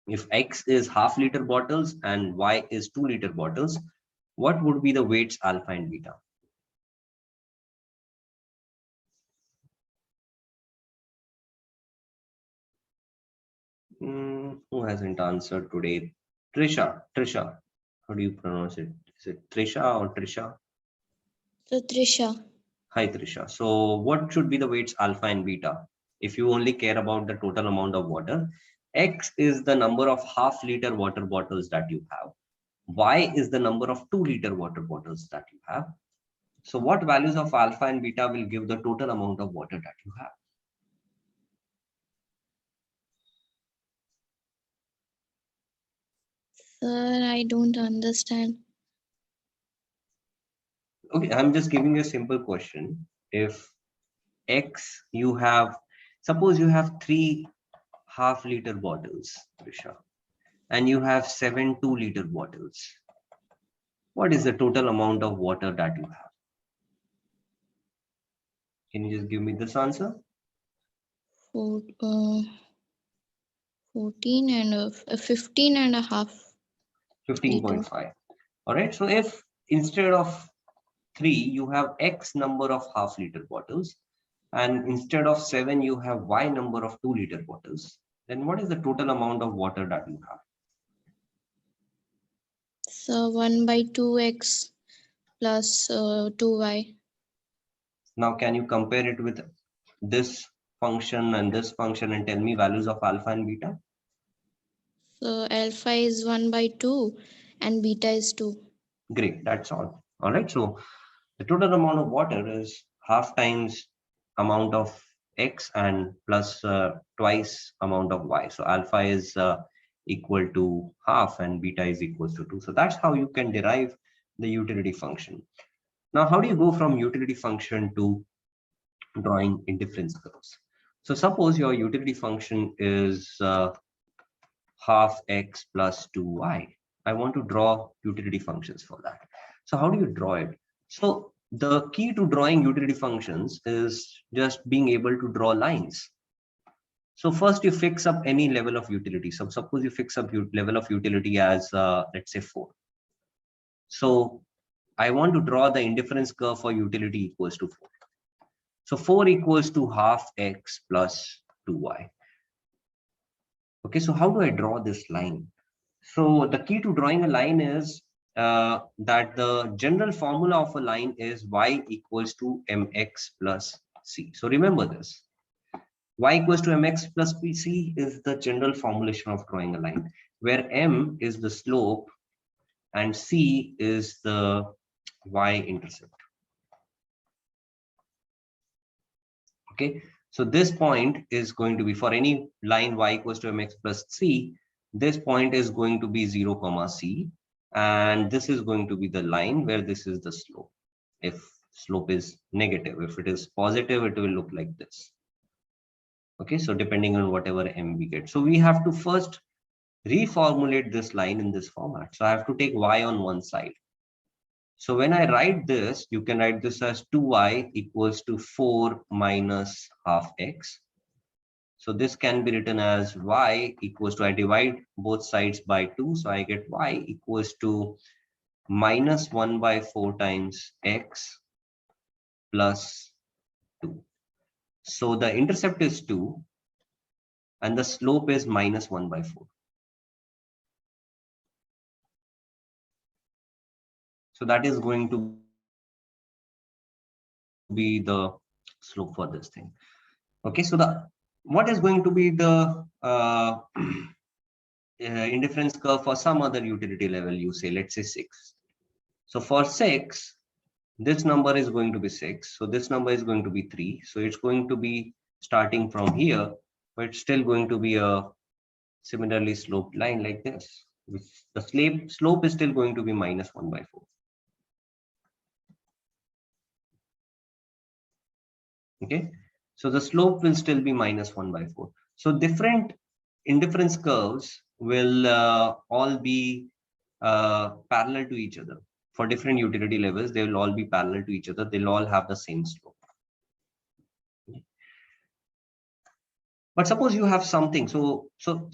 If X is half liter bottles and Y is 2 liter bottles, what would be the weights alpha and beta? Who hasn't answered today? Trisha. How do you pronounce it? Is it Trisha or Trisha? So Trisha. Hi, Trisha. So what should be the weights alpha and beta? If you only care about the total amount of water, X is the number of half liter water bottles that you have. Y is the number of 2 liter water bottles that you have. So what values of alpha and beta will give the total amount of water that you have? Sir, I don't understand. Okay, I'm just giving you a simple question. If X, you have, suppose you have 3 half liter bottles, Trisha, and you have 7 2 liter bottles. What is the total amount of water that you have? Can you just give me this answer? 14 and 15 and a half. 15.5. All right. So if instead of 3, you have X number of half liter bottles, and instead of 7, you have Y number of 2 liter bottles, then what is the total amount of water that you have? So 1 by 2x plus 2y. Now, can you compare it with this function and this function and tell me values of alpha and beta? So alpha is 1 by 2 and beta is 2. Great, that's all. All right, so the total amount of water is half times amount of X and plus twice amount of Y. So alpha is equal to half and beta is equal to 2. So that's how you can derive the utility function. Now, how do you go from utility function to drawing indifference curves? So suppose your utility function is half X plus 2Y. I want to draw utility functions for that. So how do you draw it? So the key to drawing utility functions is just being able to draw lines. So first you fix up any level of utility. So suppose you fix up level of utility as let's say 4. So I want to draw the indifference curve for utility equals to 4. So 4 equals to half x plus 2y. Okay, so how do I draw this line? So the key to drawing a line is that the general formula of a line is y equals to mx plus c. So remember this. Y equals to mx plus c is the general formulation of drawing a line, where m is the slope and c is the y-intercept. Okay, so this point is going to be, for any line y equals to mx plus c, this point is going to be 0, c, and this is going to be the line where this is the slope. If slope is negative, if it is positive, it will look like this. Okay, so depending on whatever m we get. So we have to first reformulate this line in this format. So I have to take y on one side. So when I write this, you can write this as 2y equals to 4 minus half x. So this can be written as y equals to, I divide both sides by 2. So I get y equals to minus 1 by 4 times x plus 2. So the intercept is 2 and the slope is minus 1 by 4. So that is going to be the slope for this thing. Okay, so what is going to be the indifference curve for some other utility level, you say, let's say 6. So for 6, this number is going to be 6. So this number is going to be 3. So it's going to be starting from here, but it's still going to be a similarly sloped line like this. The slope is still going to be minus 1 by 4. Okay, so the slope will still be minus 1 by 4. So different indifference curves will all be parallel to each other. For different utility levels, they will all be parallel to each other. They'll all have the same slope. But suppose you have something. So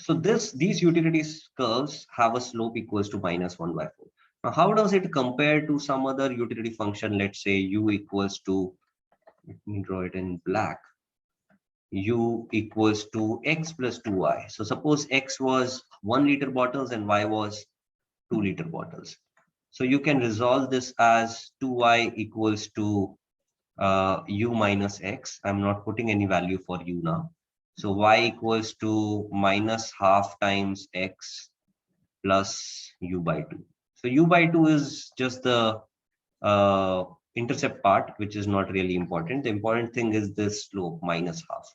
these utilities curves have a slope equals to minus 1 by 4. Now, how does it compare to some other utility function? Let's say u equals to, let me draw it in black, u equals to x plus 2y. So suppose x was 1 liter bottles and y was 2 liter bottles. So you can resolve this as 2y equals to u minus x. I'm not putting any value for u now. So y equals to minus half times x plus u by 2. So u by 2 is just the intercept part, which is not really important. The important thing is this slope minus half.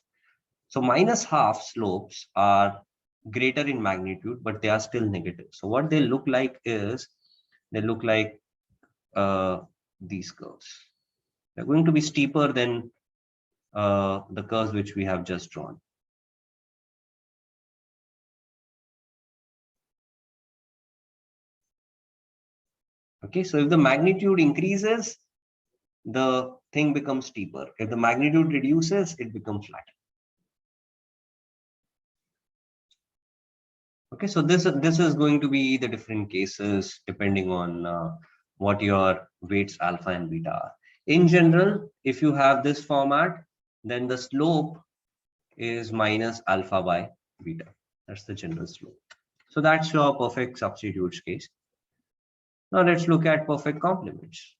So minus half slopes are greater in magnitude, but they are still negative. So what they look like is, they look like these curves. They're going to be steeper than the curves which we have just drawn. Okay, so if the magnitude increases, the thing becomes steeper. If the magnitude reduces, it becomes flat. Okay, so this is going to be the different cases depending on what your weights alpha and beta are. In general, if you have this format, then the slope is minus alpha by beta. That's the general slope. So that's your perfect substitutes case. Now let's look at perfect complements.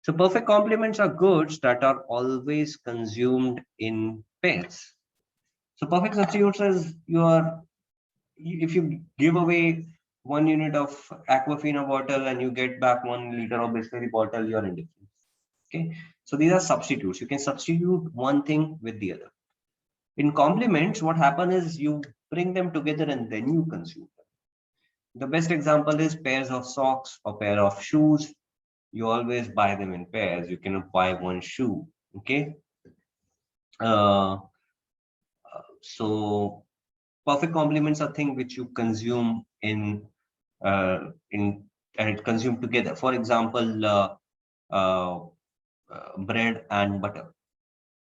So perfect complements are goods that are always consumed in pairs. So perfect substitutes is if you give away 1 unit of Aquafina bottle and you get back 1 liter of Bisleri bottle, you're indifferent. Okay, so these are substitutes. You can substitute one thing with the other. In complements, what happens is you bring them together and then you consume them. The best example is pairs of socks or pair of shoes. You always buy them in pairs. You cannot buy one shoe. Okay. So perfect complements are things which you consume in and it consumed together. For example, bread and butter.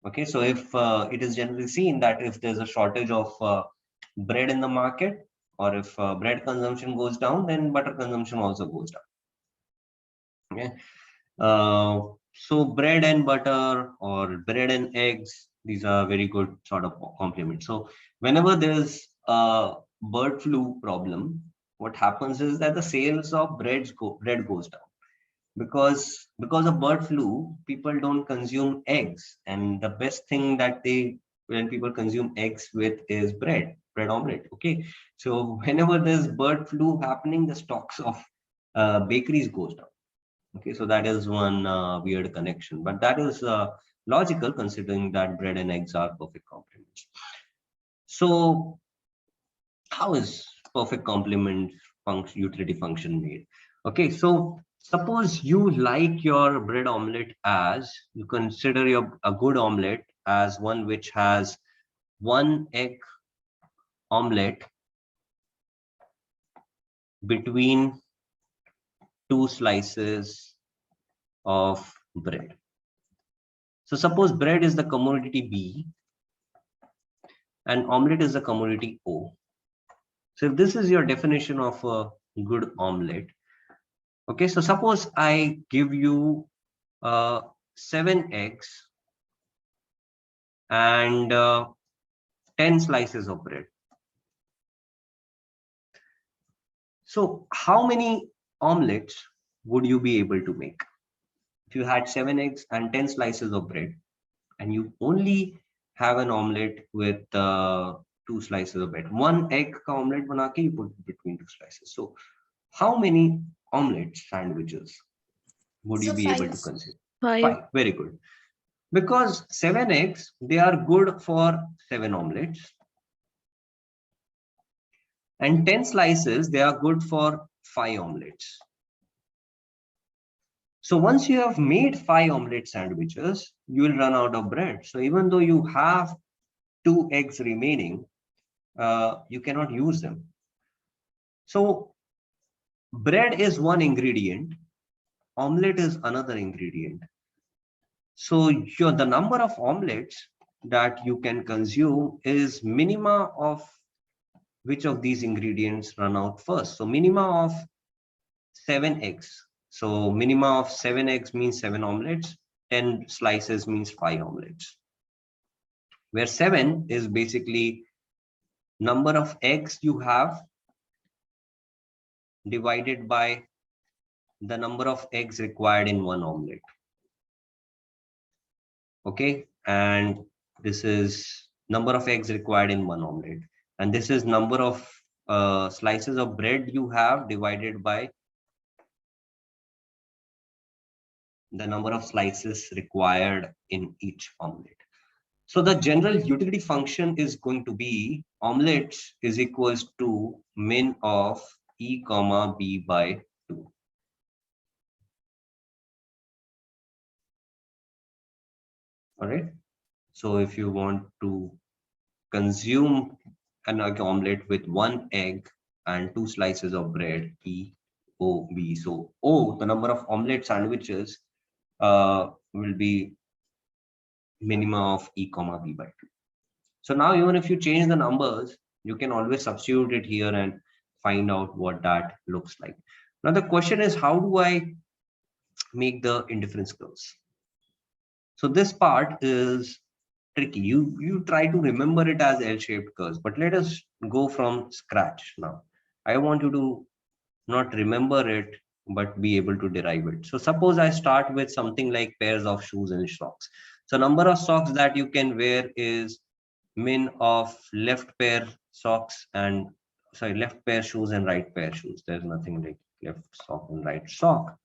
Okay, so if it is generally seen that if there's a shortage of bread in the market, or if bread consumption goes down, then butter consumption also goes down. Okay, so bread and butter or bread and eggs, these are very good sort of complements. So whenever there's a bird flu problem, what happens is that the sales of bread goes down, because of bird flu, people don't consume eggs, and the best thing that when people consume eggs with is bread omelette. Okay, so whenever there's bird flu happening, the stocks of bakeries goes down. Okay, so that is one weird connection, but that is logical considering that bread and eggs are perfect complements. So how is perfect complement utility function made? Okay, so suppose you like your bread omelette as, you consider a good omelette as one which has one egg omelette between two slices of bread. So suppose bread is the commodity B and omelette is the commodity O. So if this is your definition of a good omelette, okay, so suppose I give you 7 eggs and 10 slices of bread. So how many omelets would you be able to make? If you had 7 eggs and 10 slices of bread, and you only have an omelette with 2 slices of bread, 1 egg ka omelette bana ke you put between 2 slices. So how many omelette sandwiches would you be able to consider? 5. Very good. Because 7 eggs, they are good for 7 omelets. And 10 slices, they are good for 5 omelets. So once you have made 5 omelette sandwiches, you will run out of bread. So even though you have 2 eggs remaining, you cannot use them. So bread is one ingredient, omelette is another ingredient. So the number of omelettes that you can consume is minima of which of these ingredients run out first. So minima of 7 eggs. So minima of 7 eggs means 7 omelets, 10 slices means 5 omelets. Where 7 is basically number of eggs you have divided by the number of eggs required in 1 omelet. Okay, and this is number of eggs required in 1 omelet. And this is number of slices of bread you have divided by the number of slices required in each omelet. So the general utility function is going to be omelets is equals to min of E comma B by 2. All right. So if you want to consume an omelette with 1 egg and 2 slices of bread, E, O, B. So O, the number of omelette sandwiches will be minima of E comma B by 2. So now even if you change the numbers, you can always substitute it here and find out what that looks like. Now the question is, how do I make the indifference curves? So this part is tricky. You try to remember it as L-shaped curves, but let us go from scratch now. I want you to not remember it, but be able to derive it. So suppose I start with something like pairs of shoes and socks. So number of socks that you can wear is min of left pair socks and left pair shoes and right pair shoes. There's nothing like left sock and right sock.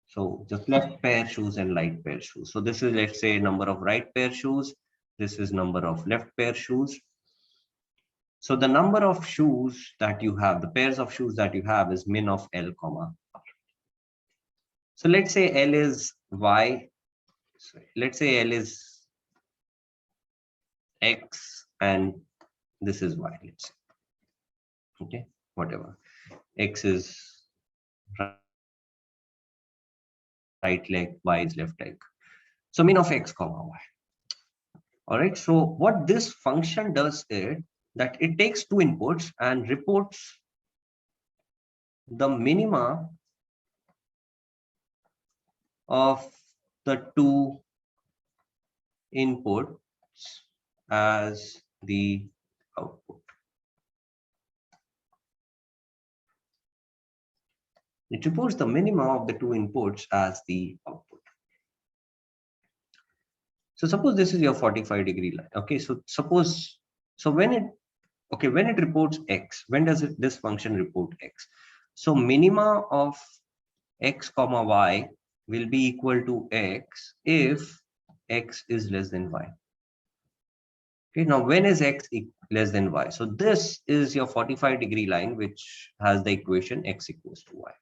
So just left pair shoes and right pair shoes. So this is, let's say, number of right pair shoes. This is number of left pair shoes. So the number of shoes that you have, the pairs of shoes that you have is min of L comma R. So let's say L is Y. Let's say L is X and this is Y, let's say. Okay, whatever. X is right leg, y is left leg. So min of x comma y. All right. So what this function does is that it takes two inputs and reports the minima of the two inputs as the output. It reports the minima of the two inputs as the output. So suppose this is your 45-degree line. Okay, so suppose, so when it reports x, when does this function report x? So minima of x comma y will be equal to x if x is less than y. Okay, now when is x less than y? So this is your 45-degree line, which has the equation x equals to y.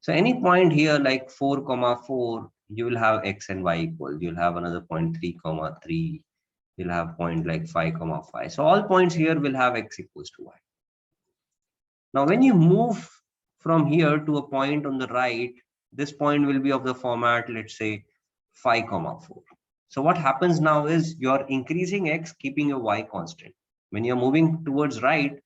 So any point here like 4, 4, you will have x and y equal. You'll have another point 3, 3. You'll have point like 5, 5. So all points here will have x equals to y. Now, when you move from here to a point on the right, this point will be of the format, let's say 5, 4. So what happens now is you're increasing x, keeping your y constant. When you're moving towards right,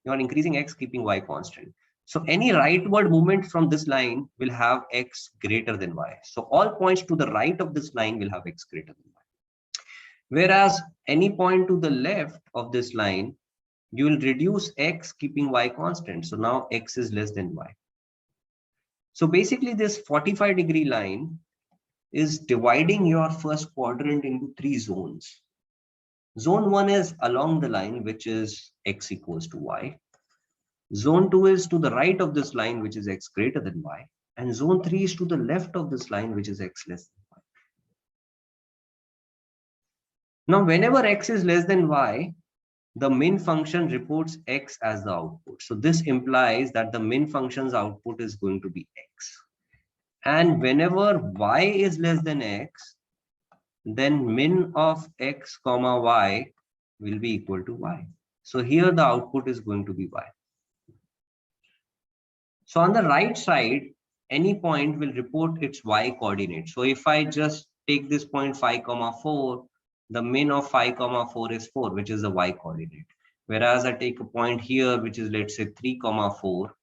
you're increasing x, keeping y constant. So any rightward movement from this line will have x greater than y. So all points to the right of this line will have x greater than y. Whereas any point to the left of this line, you will reduce x, keeping y constant. So now x is less than y. So basically this 45-degree line is dividing your first quadrant into 3 zones. Zone 1 is along the line, which is x equals to y. Zone 2 is to the right of this line, which is x greater than y. And zone 3 is to the left of this line, which is x less than y. Now, whenever x is less than y, the min function reports x as the output. So this implies that the min function's output is going to be x. And whenever y is less than x, then min of x comma y will be equal to y. So here the output is going to be y. So on the right side, any point will report its y coordinate. So if I just take this point 5, 4, the min of 5, 4 is 4, which is the y coordinate. Whereas I take a point here, which is let's say 3, 4,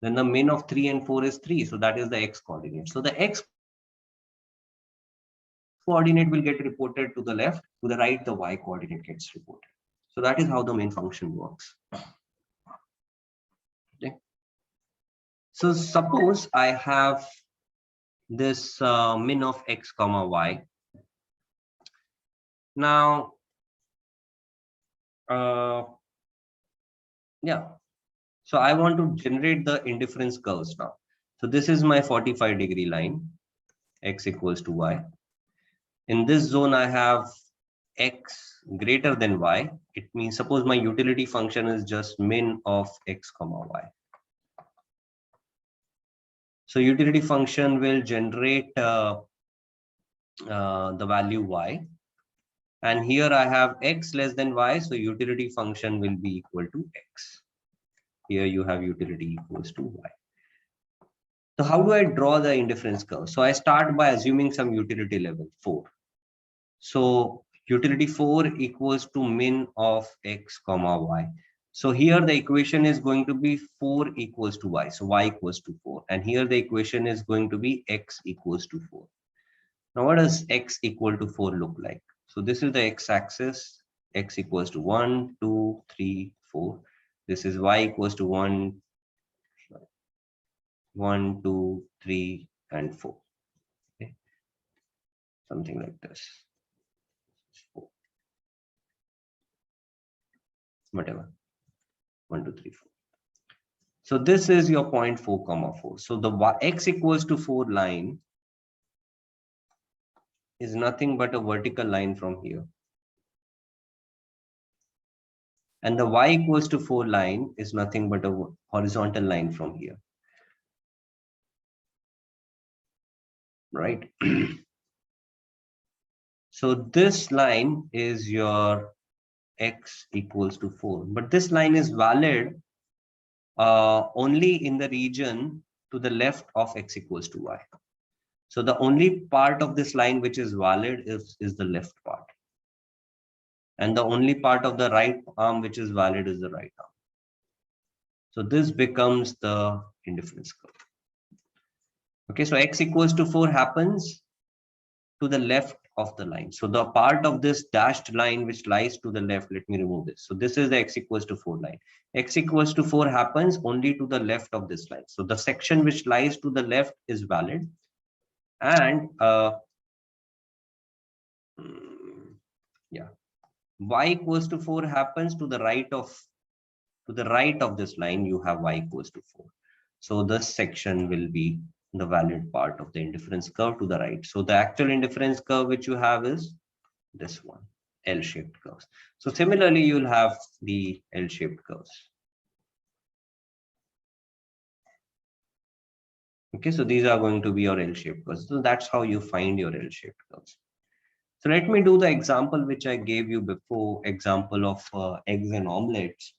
then the min of 3 and 4 is 3. So that is the x coordinate. So the x coordinate will get reported to the left, to the right, the y coordinate gets reported. So that is how the main function works. Okay. So suppose I have this min of x comma y. Now, yeah. So I want to generate the indifference curves now. So this is my 45-degree line, x equals to y. In this zone, I have x greater than y. It means suppose my utility function is just min of x comma y. So utility function will generate the value y. And here I have x less than y. So utility function will be equal to x. Here you have utility equals to y. So how do I draw the indifference curve? So I start by assuming some utility level 4. So utility 4 equals to min of x comma y. So here the equation is going to be 4 equals to y. So y equals to 4. And here the equation is going to be x equals to 4. Now what does x equal to 4 look like? So this is the x-axis, x equals to 1, 2, 3, 4. This is y equals to 1, 2, 3, and 4. Okay. Something like this. 4. Whatever. 1, 2, 3, 4. So this is your point 4, 4. So the x equals to 4 line is nothing but a vertical line from here. And the y equals to 4 line is nothing but a horizontal line from here. Right? So this line is your x equals to 4. But this line is valid only in the region to the left of x equals to y. So the only part of this line which is valid is the left part. And the only part of the right arm which is valid is the right arm. So this becomes the indifference curve. Okay, so x equals to 4 happens to the left of the line. So the part of this dashed line which lies to the left, let me remove this. So this is the x equals to 4 line. X equals to 4 happens only to the left of this line. So the section which lies to the left is valid. And yeah, y equals to 4 happens to the right of this line. You have y equals to 4. So this section will be the valid part of the indifference curve to the right. So the actual indifference curve which you have is this one, L-shaped curves. So similarly, you'll have the L-shaped curves. Okay, so these are going to be your L-shaped curves. So that's how you find your L-shaped curves. So let me do the example which I gave you before, example of eggs and omelets.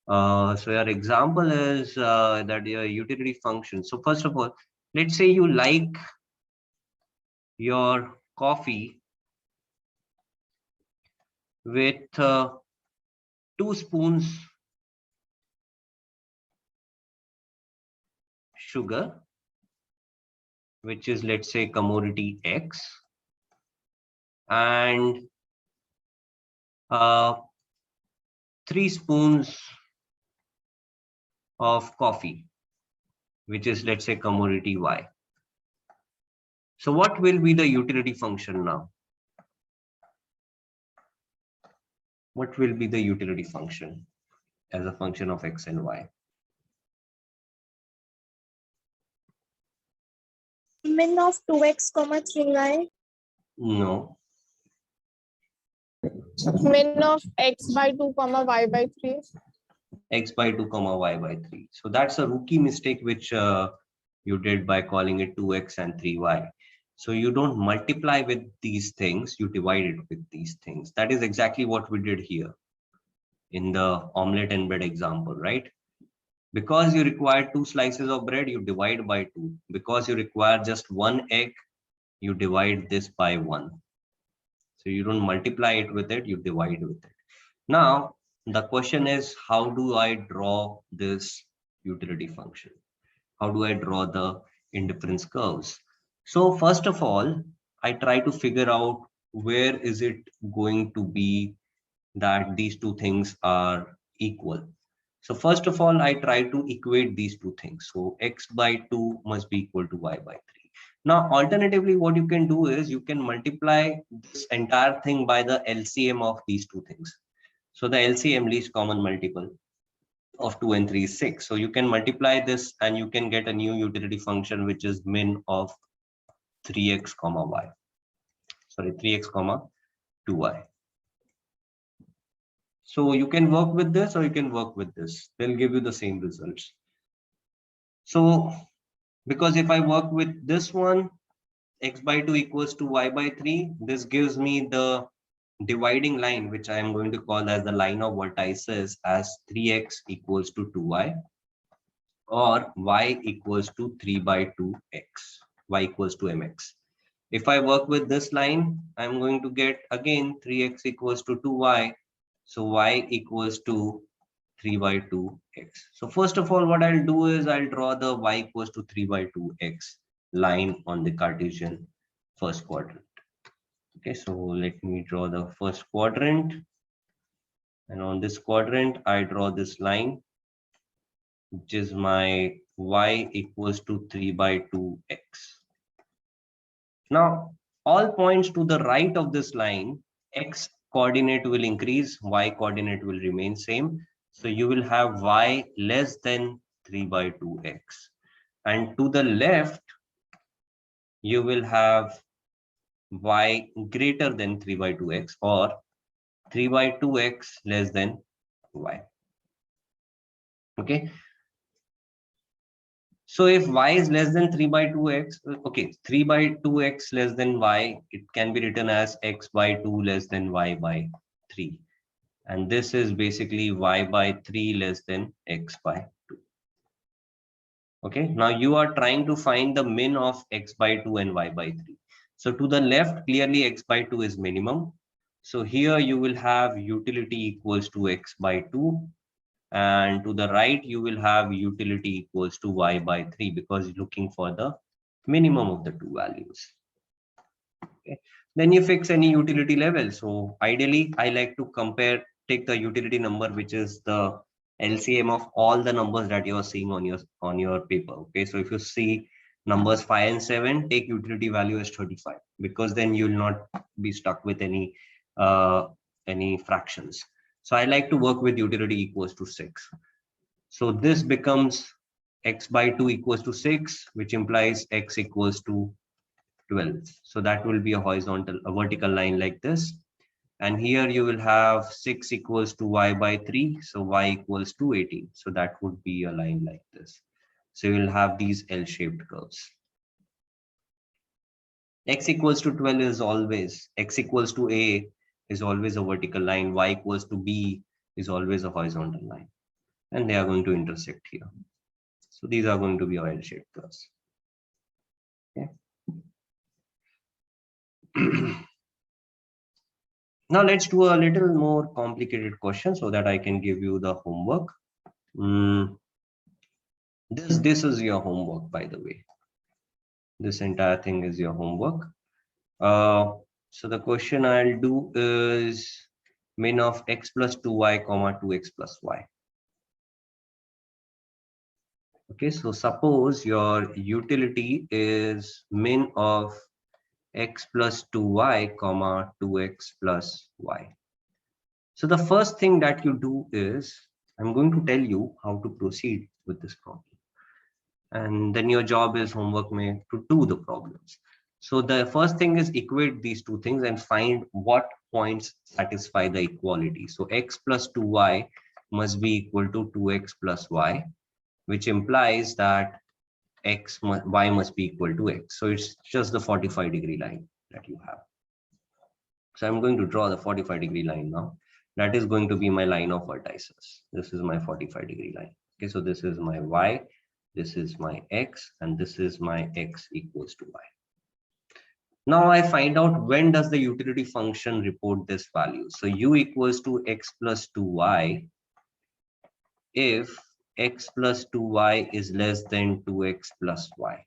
So your example is that your utility function. So first of all, let's say you like your coffee with 2 spoons sugar, which is, let's say, commodity X, and 3 spoons of coffee, which is, let's say, commodity Y. So what will be the utility function now? What will be the utility function as a function of X and Y? Min of 2x, 3y. No. Min of x by 2, y by 3. X by 2, y by 3. So that's a rookie mistake which you did by calling it 2x and 3y. So you don't multiply with these things, you divide it with these things. That is exactly what we did here in the omelette and bread example, right? Because you require 2 slices of bread, you divide by 2. Because you require just 1 egg, you divide this by 1. So you don't multiply it with it, you divide with it. Now, the question is, how do I draw this utility function? How do I draw the indifference curves? So first of all, I try to figure out where is it going to be that these two things are equal. So first of all, I try to equate these two things. So x by 2 must be equal to y by 3. Now, alternatively, what you can do is you can multiply this entire thing by the LCM of these two things. So the LCM, least common multiple, of 2 and 3 is 6. So you can multiply this and you can get a new utility function, which is min of 3x comma y. Sorry, 3x comma 2y. So you can work with this or you can work with this. They'll give you the same results. So because if I work with this one, x by 2 equals to y by 3, this gives me the dividing line, which I am going to call as the line of vertices, as 3x equals to 2y, or y equals to 3 by 2x, y equals to mx. If I work with this line, I'm going to get again 3x equals to 2y. So y equals to 3 by 2x. So first of all, what I'll do is I'll draw the y equals to 3 by 2x line on the Cartesian first quadrant. Okay, so let me draw the first quadrant. And on this quadrant, I draw this line, which is my y equals to 3 by 2x. Now, all points to the right of this line, x coordinate will increase, y coordinate will remain same. So you will have y less than 3 by 2x. And to the left, you will have y greater than 3 by 2x, or 3 by 2x less than y. Okay. So if y is less than 3 by 2x, okay, 3 by 2x less than y, it can be written as x by 2 less than y by 3. And this is basically y by 3 less than x by 2. Okay, now you are trying to find the min of x by 2 and y by 3. So to the left, clearly x by 2 is minimum. So here you will have utility equals to x by 2. And to the right, you will have utility equals to y by 3 because you're looking for the minimum of the two values. Okay. Then you fix any utility level. So ideally, I like to take the utility number, which is the LCM of all the numbers that you are seeing on your paper. Okay, so if you see numbers 5 and 7, take utility value as 35 because then you will not be stuck with any fractions. So I like to work with utility equals to 6. So this becomes x by 2 equals to 6, which implies x equals to 12. So that will be a vertical line like this. And here you will have 6 equals to y by 3. So y equals to 18. So that would be a line like this. So you will have these L-shaped curves. X equals to 12 is always, x equals to A is always a vertical line. Y equals to B is always a horizontal line. And they are going to intersect here. So these are going to be our L-shaped curves. Okay. Now let's do a little more complicated question so that I can give you the homework. This is your homework, by the way. This entire thing is your homework. So the question I'll do is min of x plus 2y comma 2x plus y. Okay, so suppose your utility is min of x plus 2y comma 2x plus y. So the first thing that you do is, I'm going to tell you how to proceed with this problem. And then your job is homework to do the problems. So the first thing is equate these two things and find what points satisfy the equality. So x plus 2y must be equal to 2x plus y, which implies that y must be equal to x. So it's just the 45-degree line that you have. So I'm going to draw the 45-degree line now. That is going to be my line of vertices. This is my 45-degree line. Okay, so this is my y, this is my x, and this is my x equals to y. Now I find out when does the utility function report this value. So u equals to x plus 2y if x plus 2y is less than 2x plus y.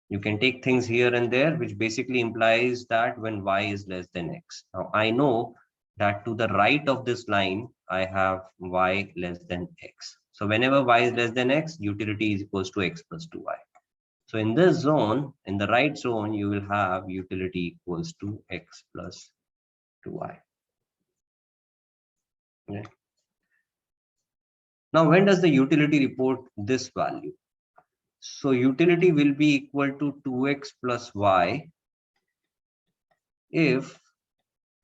You can take things here and there, which basically implies that when y is less than x. Now I know that to the right of this line, I have y less than x. So whenever y is less than x, utility is equals to x plus 2y. So in this zone, in the right zone, you will have utility equals to x plus 2y. Okay. Now, when does the utility report this value? So utility will be equal to 2x plus y if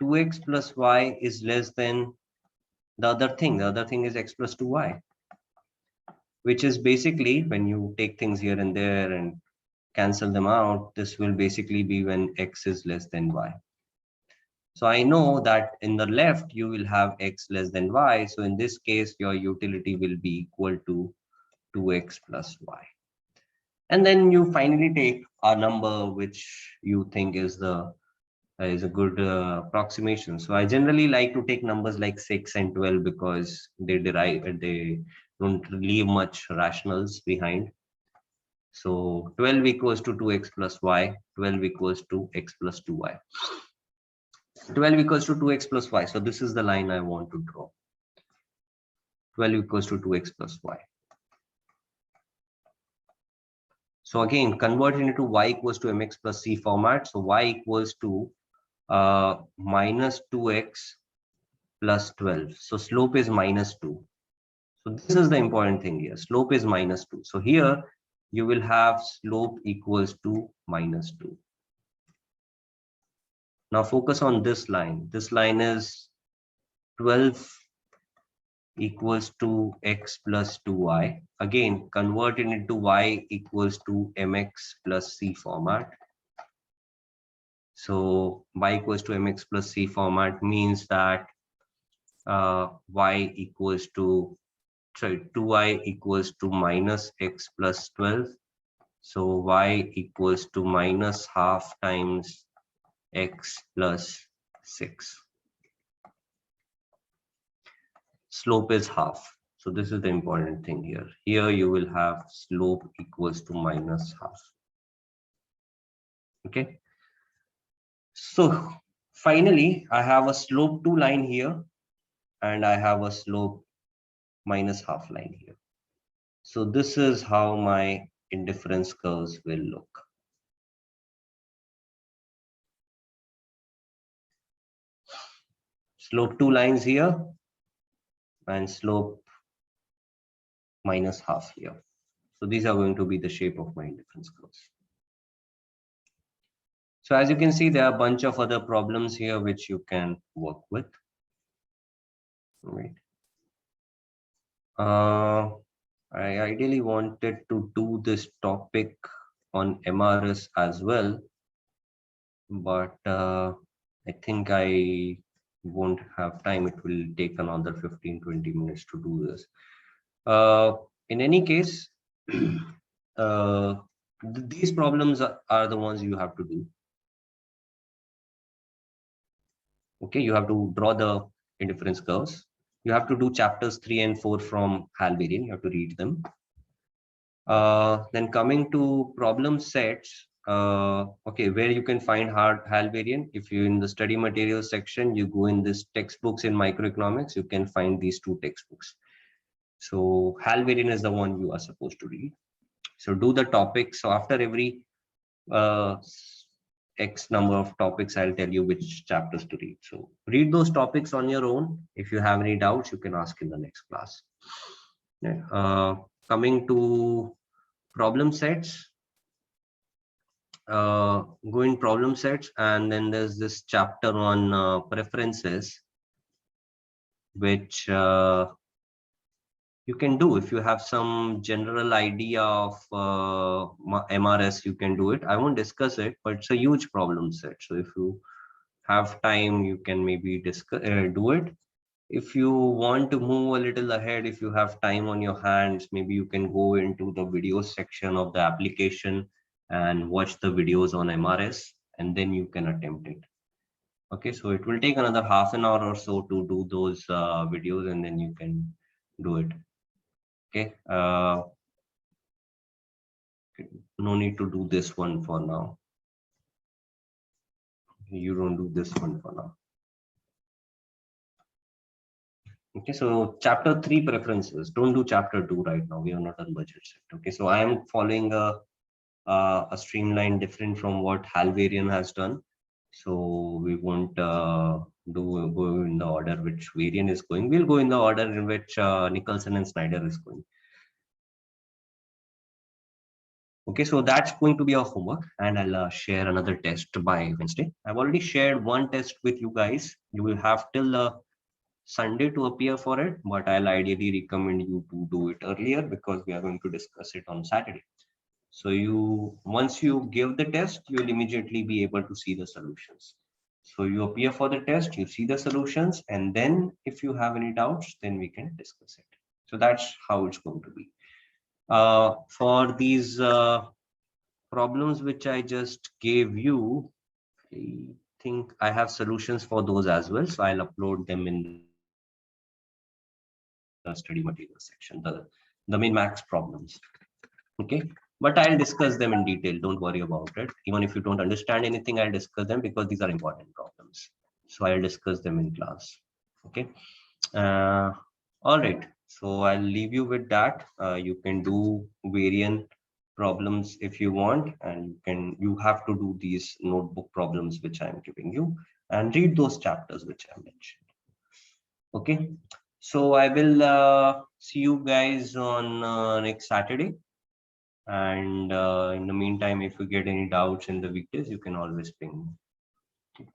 2x plus y is less than the other thing. The other thing is x plus 2y, which is basically when you take things here and there and cancel them out, this will basically be when x is less than y. So I know that in the left, you will have x less than y. So in this case, your utility will be equal to 2x plus y. And then you finally take a number which you think is a good approximation. So I generally like to take numbers like 6 and 12 because they don't leave much rationals behind. So 12 equals to 2x plus y, 12 equals to x plus 2y. 12 equals to 2x plus y. So this is the line I want to draw. 12 equals to 2x plus y. So again, convert it into y equals to mx plus c format. So y equals to minus 2x plus 12. So slope is minus 2. So this is the important thing here. Slope is minus 2. So here you will have slope equals to minus 2. Now focus on this line. This line is 12 equals to x plus 2y. Again, convert it into y equals to mx plus c format. So y equals to mx plus c format means that y equals to sorry, 2i equals to minus x plus 12. So y equals to minus half times x plus 6. Slope is half. So this is the important thing here. Here you will have slope equals to minus half. Okay. So finally, I have a slope 2 line here, and I have a slope minus half line here. So this is how my indifference curves will look. Slope 2 lines here and slope minus half here. So these are going to be the shape of my indifference curves. So as you can see, there are a bunch of other problems here which you can work with. Right. I ideally wanted to do this topic on MRS as well, but I think I won't have time. It will take another 15-20 minutes to do this. In any case, these problems are the ones you have to do. Okay, you have to draw the indifference curves. You have to do chapters 3 and 4 from Halvarian. You have to read them. Then coming to problem sets, okay, where you can find Halvarian. If you in the study materials section, you go in this textbooks in microeconomics, you can find these 2 textbooks. So Halvarian is the one you are supposed to read. So do the topics. So after every X number of topics, I'll tell you which chapters to read. So read those topics on your own. If you have any doubts, you can ask in the next class. Coming to problem sets, go in problem sets, and then there's this chapter on preferences, which you can do. If you have some general idea of MRS, you can do it. I won't discuss it, but it's a huge problem set. So if you have time, you can maybe discuss, do it. If you want to move a little ahead, if you have time on your hands, maybe you can go into the video section of the application and watch the videos on MRS, and then you can attempt it. Okay, so it will take another half an hour or so to do those videos, and then you can do it. Okay, no need to do this one for now. You don't do this one for now. Okay, so chapter 3 preferences. Don't do chapter 2 right now. We are not on budget set. Okay, so I am following a streamline different from what Halvarian has done. So we won't go in the order which Varian is going. We'll go in the order in which Nicholson and Snyder is going. Okay, so that's going to be our homework, and I'll share another test by Wednesday. I've already shared one test with you guys. You will have till Sunday to appear for it, but I'll ideally recommend you to do it earlier because we are going to discuss it on Saturday. So once you give the test, you'll immediately be able to see the solutions. So you appear for the test, you see the solutions, and then if you have any doubts, then we can discuss it. So that's how it's going to be. For these problems which I just gave you, I think I have solutions for those as well. So I'll upload them in the study material section, the min-max problems. Okay, but I'll discuss them in detail. Don't worry about it. Even if you don't understand anything, I'll discuss them because these are important problems. So I'll discuss them in class. Okay. All right. So I'll leave you with that. You can do variant problems if you want, and you have to do these notebook problems which I'm giving you, and read those chapters which I mentioned. Okay. So I will see you guys on next Saturday. And in the meantime, if you get any doubts in the weekdays, you can always ping me.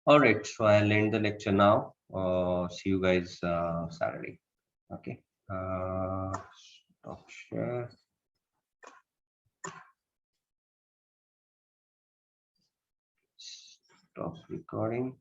All right, so I'll end the lecture now. See you guys Saturday. Okay. Stop share. Stop recording.